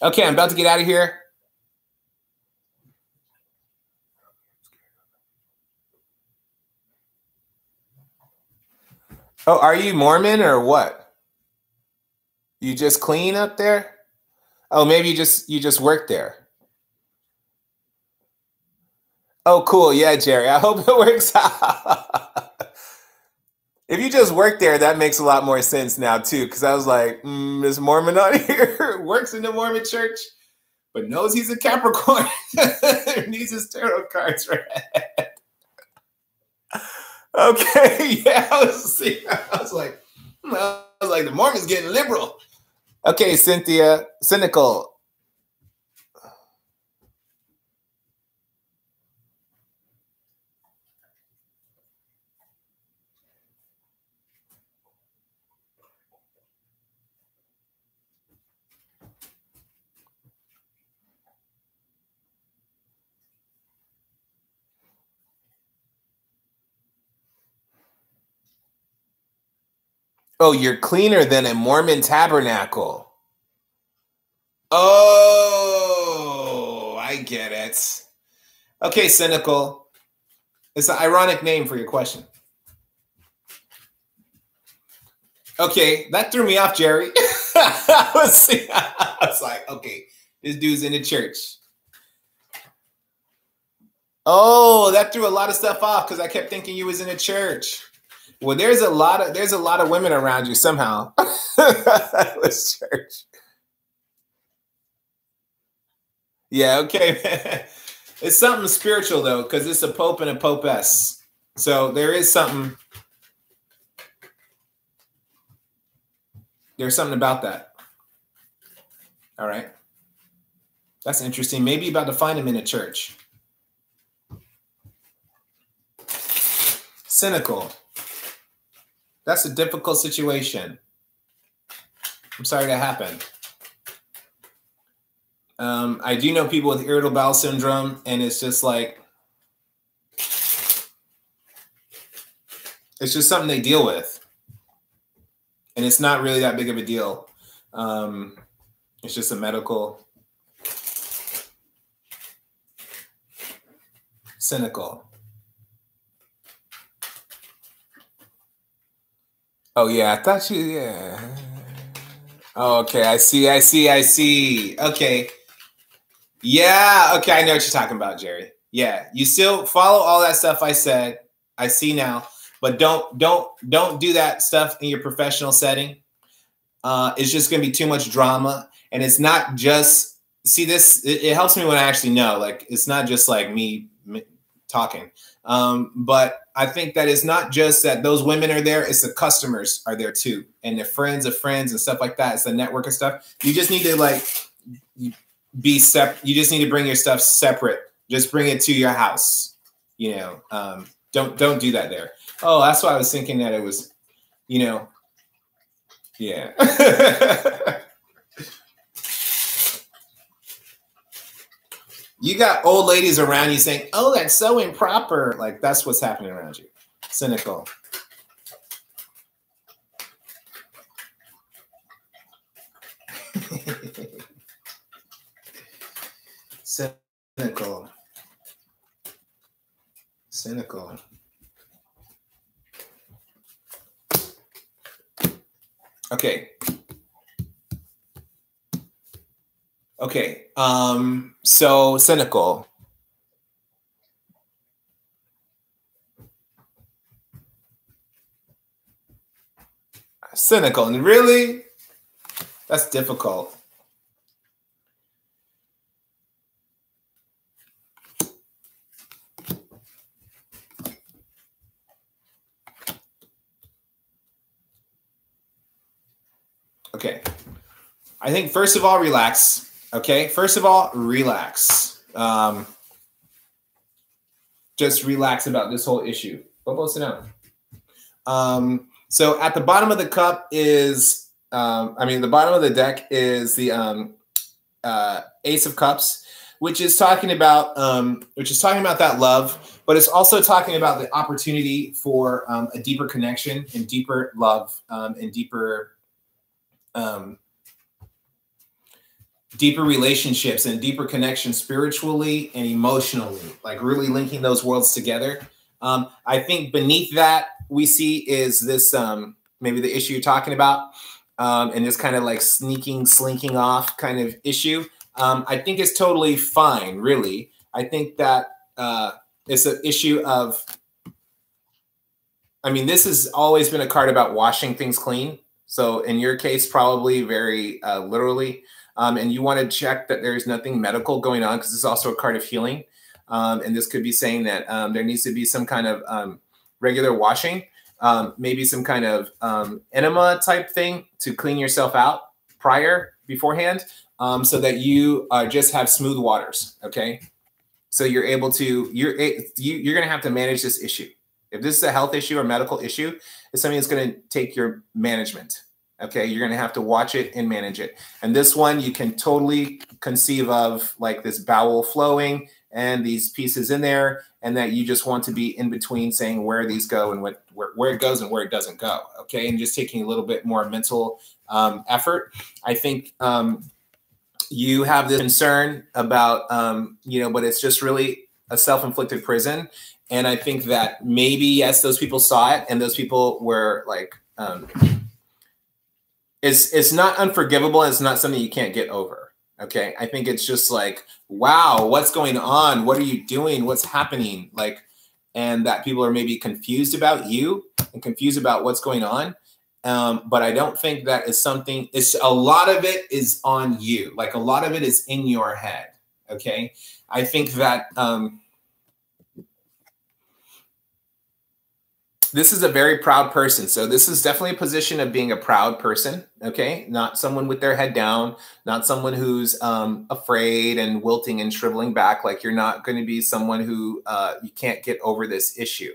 Okay, I'm about to get out of here. Oh, are you Mormon or what? You just clean up there? Oh, maybe you just work there. Oh, cool. Yeah, Jerry. I hope it works out. If you just work there, that makes a lot more sense now, too, because I was like, this Mormon on here works in the Mormon church, but knows he's a Capricorn. Needs his tarot cards read. Okay, yeah, I was like, the Mormon's getting liberal. Okay, Cynthia, cynical. Oh, you're cleaner than a Mormon tabernacle. Oh, I get it. Okay, cynical. It's an ironic name for your question. Okay, that threw me off, Jerry. I was like, okay, this dude's in the church. Oh, that threw a lot of stuff off because I kept thinking you was in a church. Well, there's a lot of women around you somehow. That was church. Yeah, okay, man. It's something spiritual though, because it's a pope and a popess. So there is something. There's something about that. All right. That's interesting. Maybe about to find him in a church. Cynical. That's a difficult situation. I'm sorry that happened. I do know people with irritable bowel syndrome, and it's just like, it's just something they deal with. And it's not really that big of a deal. It's just a medical. Cynical. Oh, yeah, I thought you, yeah. Oh, okay, I see. Okay. Yeah, okay, I know what you're talking about, Jerry. Yeah, you still follow all that stuff I said. I see now, but don't do that stuff in your professional setting. It's just going to be too much drama, and it's not just see this. It helps me when I actually know. Like, it's not just like me talking. But I think that it's not just that those women are there, it's the customers are there too. And the friends of friends and stuff like that. It's the network of stuff. You just need to like be separate. You just need to bring your stuff separate. Just bring it to your house. You know, don't do that there. Oh, that's why I was thinking that it was, you know, yeah. You got old ladies around you saying, oh, that's so improper. Like, that's what's happening around you. Cynical. Cynical. Cynical. Okay. Okay. So cynical. Cynical. And really? That's difficult. Okay. I think first of all, relax. Okay. First of all, relax. Just relax about this whole issue. So at the bottom of the cup is, the bottom of the deck is the Ace of Cups, which is talking about that love, but it's also talking about the opportunity for a deeper connection and deeper love and deeper relationships and deeper connection spiritually and emotionally, like really linking those worlds together. I think beneath that we see is this maybe the issue you're talking about, and this kind of like slinking off kind of issue. I think it's totally fine, really. I think that it's an issue of, this has always been a card about washing things clean. So in your case, probably very literally. And you want to check that there's nothing medical going on, because it's also a card of healing. And this could be saying that there needs to be some kind of regular washing, maybe some kind of enema type thing to clean yourself out beforehand, so that you just have smooth waters. Okay. So you're able to, you're going to have to manage this issue. If this is a health issue or medical issue, it's something that's going to take your management. Okay, you're going to have to watch it and manage it. And this one, you can totally conceive of like this bowel flowing and these pieces in there, and that you just want to be in between saying where these go and where it goes and where it doesn't go. Okay, and just taking a little bit more mental effort. I think you have this concern about, but it's just really a self-inflicted prison. And I think that maybe, yes, those people saw it, and those people were like, it's not unforgivable, and it's not something you can't get over. Okay. I think it's just like, wow, what's going on? What are you doing? What's happening? Like, and that people are maybe confused about you and confused about what's going on. But I don't think that is something, a lot of it is on you. Like, a lot of it is in your head. Okay. I think that, this is a very proud person. So this is definitely a position of being a proud person, okay? Not someone with their head down, not someone who's afraid and wilting and shriveling back. Like, you're not going to be someone who you can't get over this issue.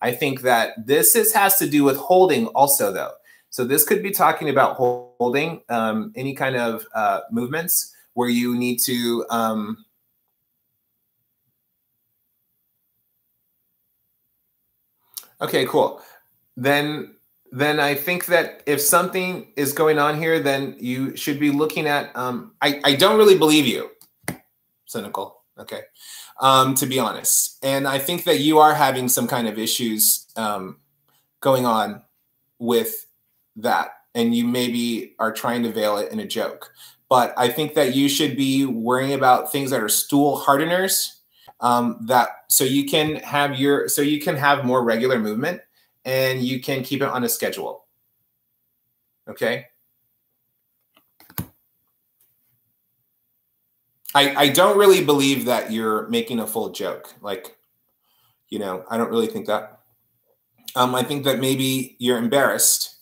I think that this has to do with holding also, though. So this could be talking about holding any kind of movements where you need to okay, cool. Then I think that if something is going on here, then you should be looking at I don't really believe you, cynical. Okay. To be honest. And I think that you are having some kind of issues going on with that. And you maybe are trying to veil it in a joke. But I think that you should be worrying about things that are stool hardeners, so you can have more regular movement and you can keep it on a schedule. Okay. I don't really believe that you're making a full joke. Like, I don't really think that. I think that maybe you're embarrassed,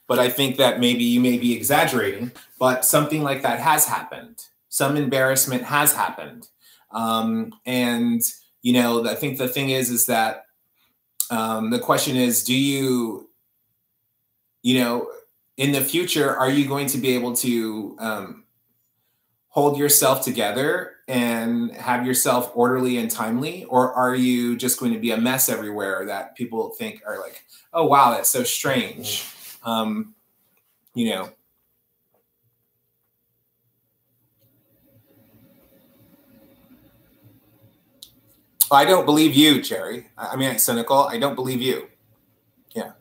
but I think that maybe you may be exaggerating, but something like that has happened. Some embarrassment has happened. And, I think the thing is that the question is, do you, in the future, are you going to be able to hold yourself together and have yourself orderly and timely, or are you just going to be a mess everywhere that people think are like, oh, wow, that's so strange. I don't believe you, Jerry. I mean, it's cynical. I don't believe you. Yeah.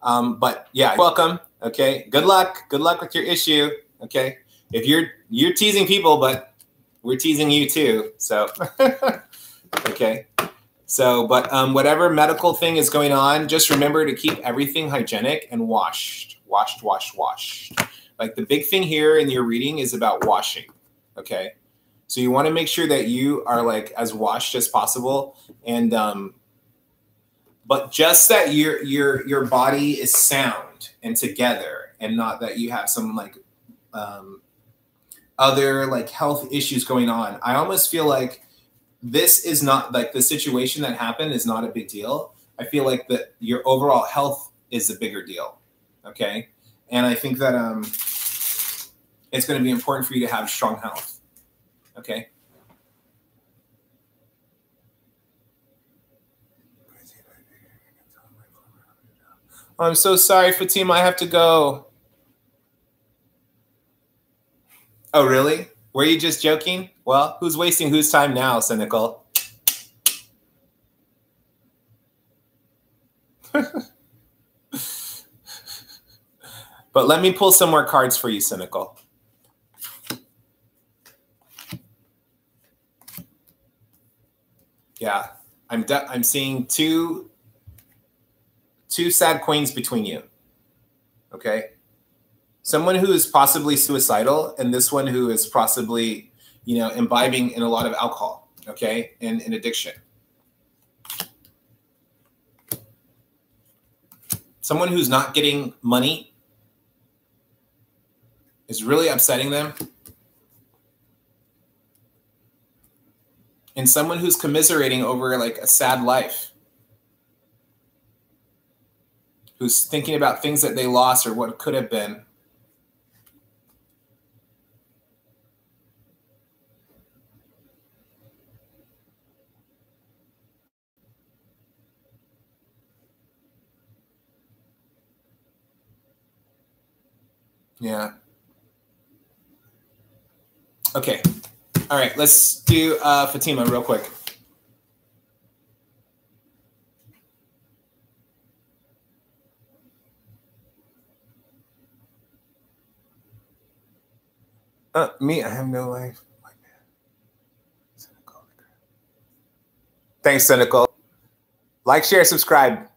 But yeah, welcome. Okay. Good luck. Good luck with your issue. Okay. If you're teasing people, but we're teasing you too. So, okay. So, but whatever medical thing is going on, just remember to keep everything hygienic and washed. Like the big thing here in your reading is about washing. Okay. So you want to make sure that you are like as washed as possible. And, but just that your body is sound and together, and not that you have some like, other like health issues going on. I almost feel like this is not like the situation that happened is not a big deal. I feel like that your overall health is a bigger deal. Okay. And I think that it's going to be important for you to have strong health. Okay. I'm so sorry, Fatima. I have to go. Oh, really? Were you just joking? Well, who's wasting whose time now, cynical? But let me pull some more cards for you, cynical. Yeah, I'm seeing two sad queens between you. Okay. Someone who is possibly suicidal, and this one who is possibly, imbibing in a lot of alcohol, okay, and in addiction. Someone who's not getting money is really upsetting them. And someone who's commiserating over like a sad life, who's thinking about things that they lost or what could have been. Yeah. Okay. All right. Let's do Fatima real quick. Me, I have no life. Thanks, cynical. Like, share, subscribe.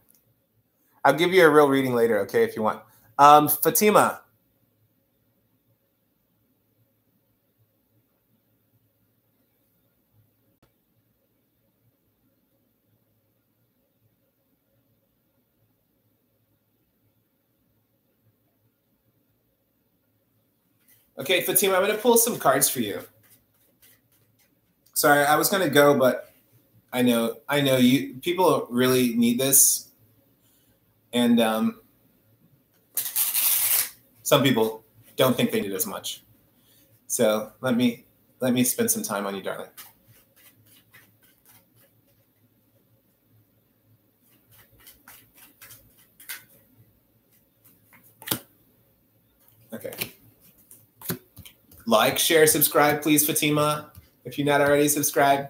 I'll give you a real reading later, okay, if you want. Fatima. Okay, Fatima, I'm going to pull some cards for you. Sorry, I was going to go, but I know you people really need this. And some people don't think they need as much. So let me spend some time on you, darling. Okay. Like, share, subscribe, please, Fatima, if you're not already subscribed.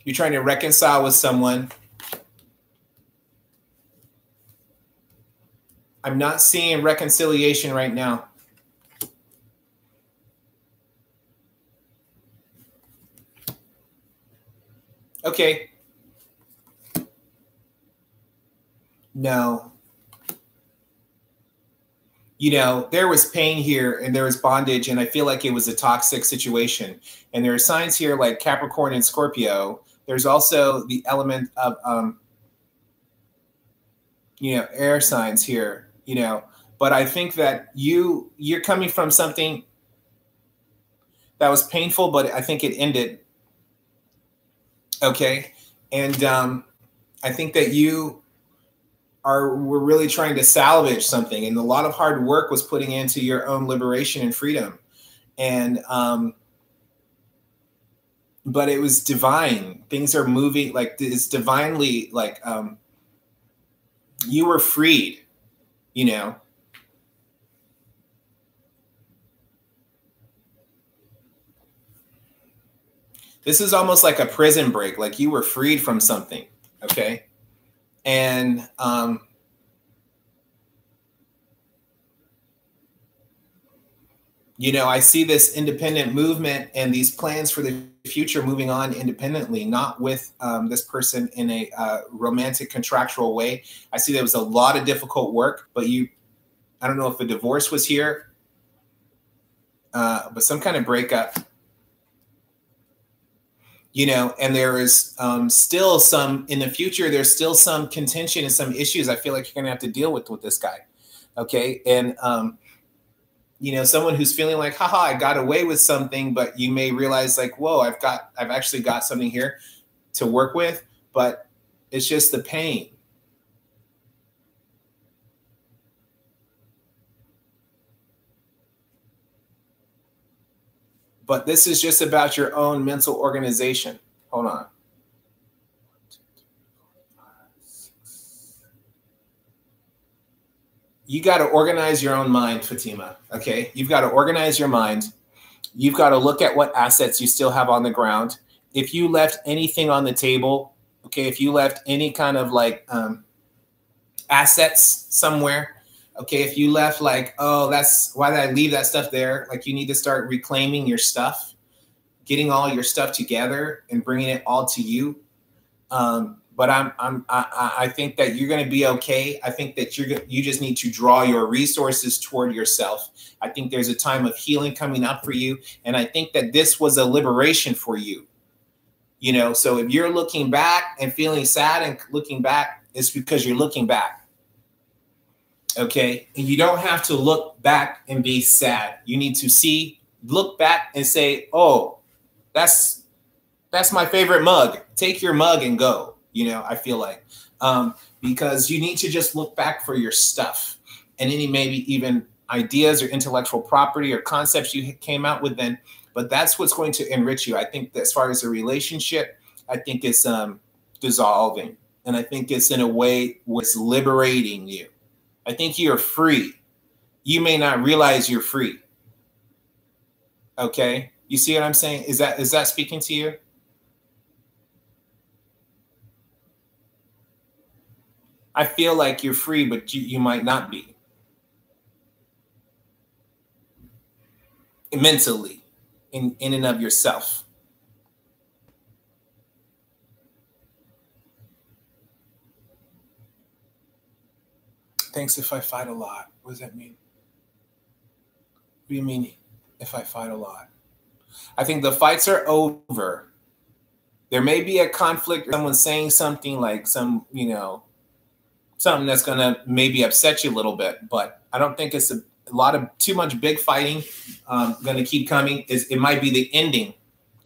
You're trying to reconcile with someone. I'm not seeing reconciliation right now. Okay. No. You know, there was pain here and there was bondage, and I feel like it was a toxic situation. And there are signs here like Capricorn and Scorpio. There's also the element of, you know, air signs here, you know. But I think that you're coming from something that was painful, but I think it ended. Okay. And I think that we're really trying to salvage something, and a lot of hard work was putting into your own liberation and freedom. And but it was divine. Things are moving, like it's divinely, like you were freed, you know. This is almost like a prison break, like you were freed from something, okay? And you know, I see this independent movement and these plans for the future moving on independently, not with this person in a romantic contractual way. I see there was a lot of difficult work, but I don't know if a divorce was here, but some kind of breakup. You know, and there is still some in the future. There's still some contention and some issues I feel like you're going to have to deal with this guy. Okay. And, you know, someone who's feeling like, haha, I got away with something, but you may realize like, whoa, I've actually got something here to work with, but it's just the pain. But this is just about your own mental organization. Hold on. You got to organize your own mind, Fatima. Okay. You've got to organize your mind. You've got to look at what assets you still have on the ground. If you left anything on the table, okay, if you left any kind of like assets somewhere, okay, if you left like, oh, that's why did I leave that stuff there? Like you need to start reclaiming your stuff, getting all your stuff together and bringing it all to you. But I think that you're going to be okay. I think that you just need to draw your resources toward yourself. I think there's a time of healing coming up for you. And I think that this was a liberation for you. You know, so if you're looking back and feeling sad and looking back, it's because you're looking back. Okay. And you don't have to look back and be sad. You need to look back and say, oh, that's my favorite mug. Take your mug and go. You know, I feel like, because you need to just look back for your stuff and any maybe even ideas or intellectual property or concepts you came out with then, but that's what's going to enrich you. I think that as far as a relationship, I think it's dissolving. And I think it's in a way where it's liberating you. I think you're free. You may not realize you're free. Okay. You see what I'm saying? Is that speaking to you? I feel like you're free, but you might not be. Mentally, in and of yourself. Thanks if I fight a lot. What does that mean? What do you mean if I fight a lot? I think the fights are over. There may be a conflict, someone saying something like some, you know, something that's going to maybe upset you a little bit, but I don't think it's a lot of too much big fighting going to keep coming. It might be the ending,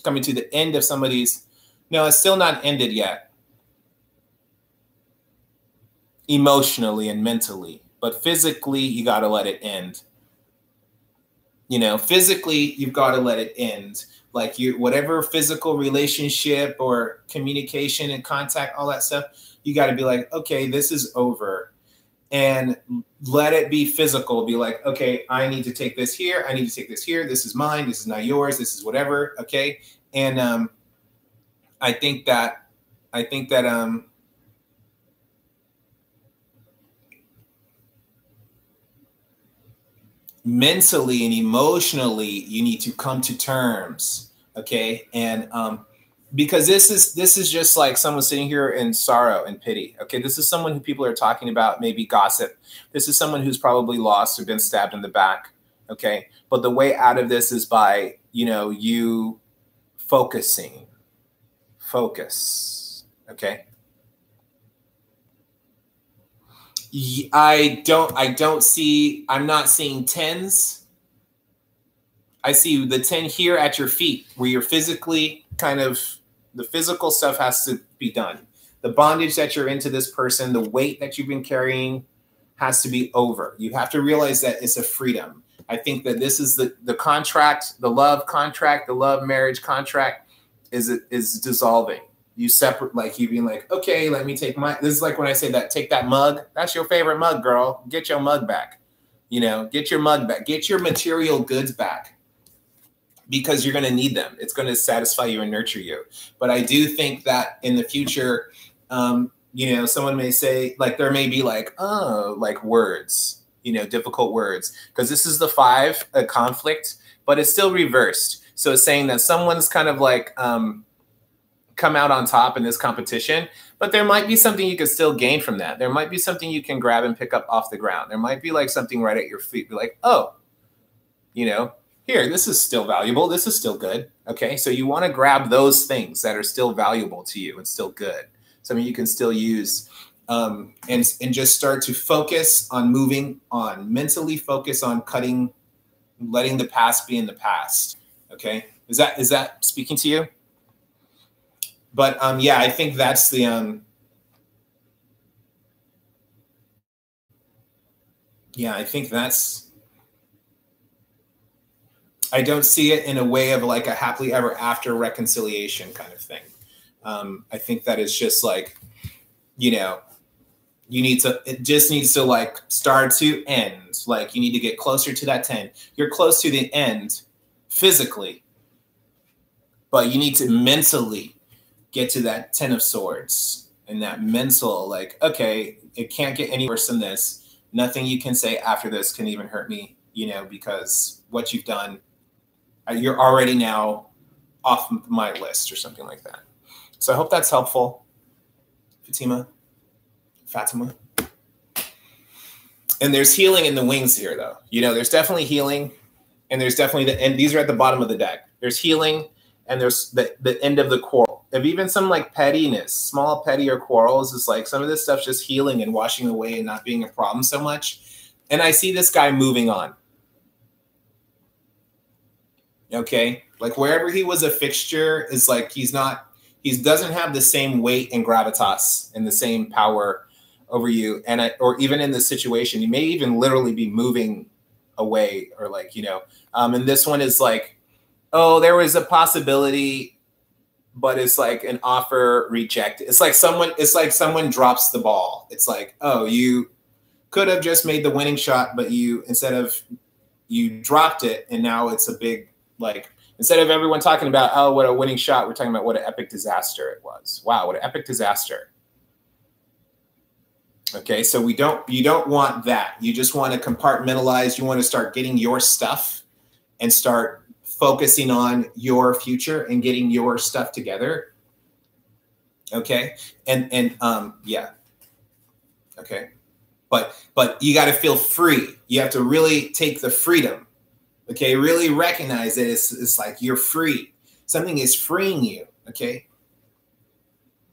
coming to the end of somebody's. No, it's still not ended yet, emotionally and mentally, but physically you got to let it end. You know, physically you've got to let it end. Like whatever physical relationship or communication and contact, all that stuff, you got to be like, okay, this is over. And let it be physical. Be like, okay, I need to take this here. I need to take this here. This is mine. This is not yours. This is whatever. Okay. And I think that mentally and emotionally, you need to come to terms. Okay. And because this is just like someone sitting here in sorrow and pity. Okay. This is someone who people are talking about, maybe gossip. This is someone who's probably lost or been stabbed in the back. Okay. But the way out of this is by, you know, you focusing. Focus. Okay. I'm not seeing tens. I see the 10 here at your feet where you're physically kind of, the physical stuff has to be done. The bondage that you're into this person, the weight that you've been carrying has to be over. You have to realize that it's a freedom. I think that this is the contract, the love contract, the love marriage contract is dissolving. You separate, like you being like, okay, let me take this is like when I say that, take that mug. That's your favorite mug, girl. Get your mug back. You know, get your mug back. Get your material goods back. Because you're going to need them. It's going to satisfy you and nurture you. But I do think that in the future, you know, someone may say, like, there may be like, oh, like words, you know, difficult words. Because this is the 5, a conflict, but it's still reversed. So it's saying that someone's kind of like come out on top in this competition, but there might be something you could still gain from that. There might be something you can grab and pick up off the ground. There might be like something right at your feet. Be like, oh, you know, here, this is still valuable. This is still good. Okay. So you want to grab those things that are still valuable to you and still good. Something you can still use and just start to focus on moving on, mentally focus on letting the past be in the past. Okay. Is that speaking to you? But yeah, I think that's the, yeah, I think that's, I don't see it in a way of like a happily ever after reconciliation kind of thing. I think that it's just like, you know, it just needs to like start to end. Like you need to get closer to that 10. You're close to the end physically, but you need to mentally get to that 10 of swords and that mental, like, okay, it can't get any worse than this. Nothing you can say after this can even hurt me, you know, because what you've done, you're already now off my list or something like that. So I hope that's helpful, Fatima. And there's healing in the wings here, though. You know, there's definitely healing, and there's definitely and these are at the bottom of the deck. There's healing, and there's the end of the quarrel. Of even some like pettiness, small pettier quarrels is like some of this stuff's just healing and washing away and not being a problem so much. And I see this guy moving on. Okay, like wherever he was a fixture is like he doesn't have the same weight and gravitas and the same power over you, or even in this situation, you may even literally be moving away, or like, you know, and this one is like, oh, there was a possibility, but it's like an offer rejected. It's like someone drops the ball. It's like, oh, you could have just made the winning shot, but you dropped it, and now it's a big, like, instead of everyone talking about, oh, what a winning shot, we're talking about what an epic disaster it was. Wow, what an epic disaster. Okay, so you don't want that. You just want to compartmentalize. You want to start getting your stuff and start focusing on your future and getting your stuff together. Okay, and yeah. Okay, but you got to feel free. You have to really take the freedom. Okay, really recognize that it's like you're free. Something is freeing you. Okay,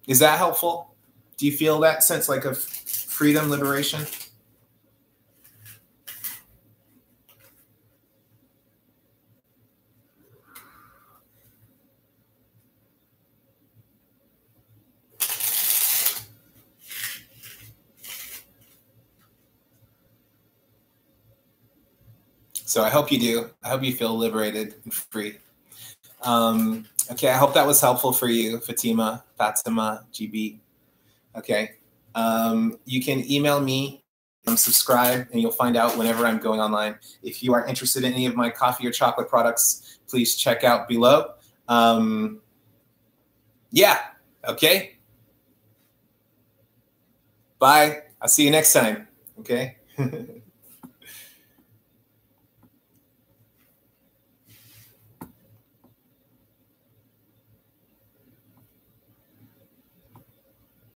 is that helpful? Do you feel that sense like of freedom, liberation? So I hope you do. I hope you feel liberated and free. Okay, I hope that was helpful for you, Fatima, GB. Okay, you can email me, subscribe, and you'll find out whenever I'm going online. If you are interested in any of my coffee or chocolate products, please check out below. Yeah, okay. Bye. I'll see you next time. Okay.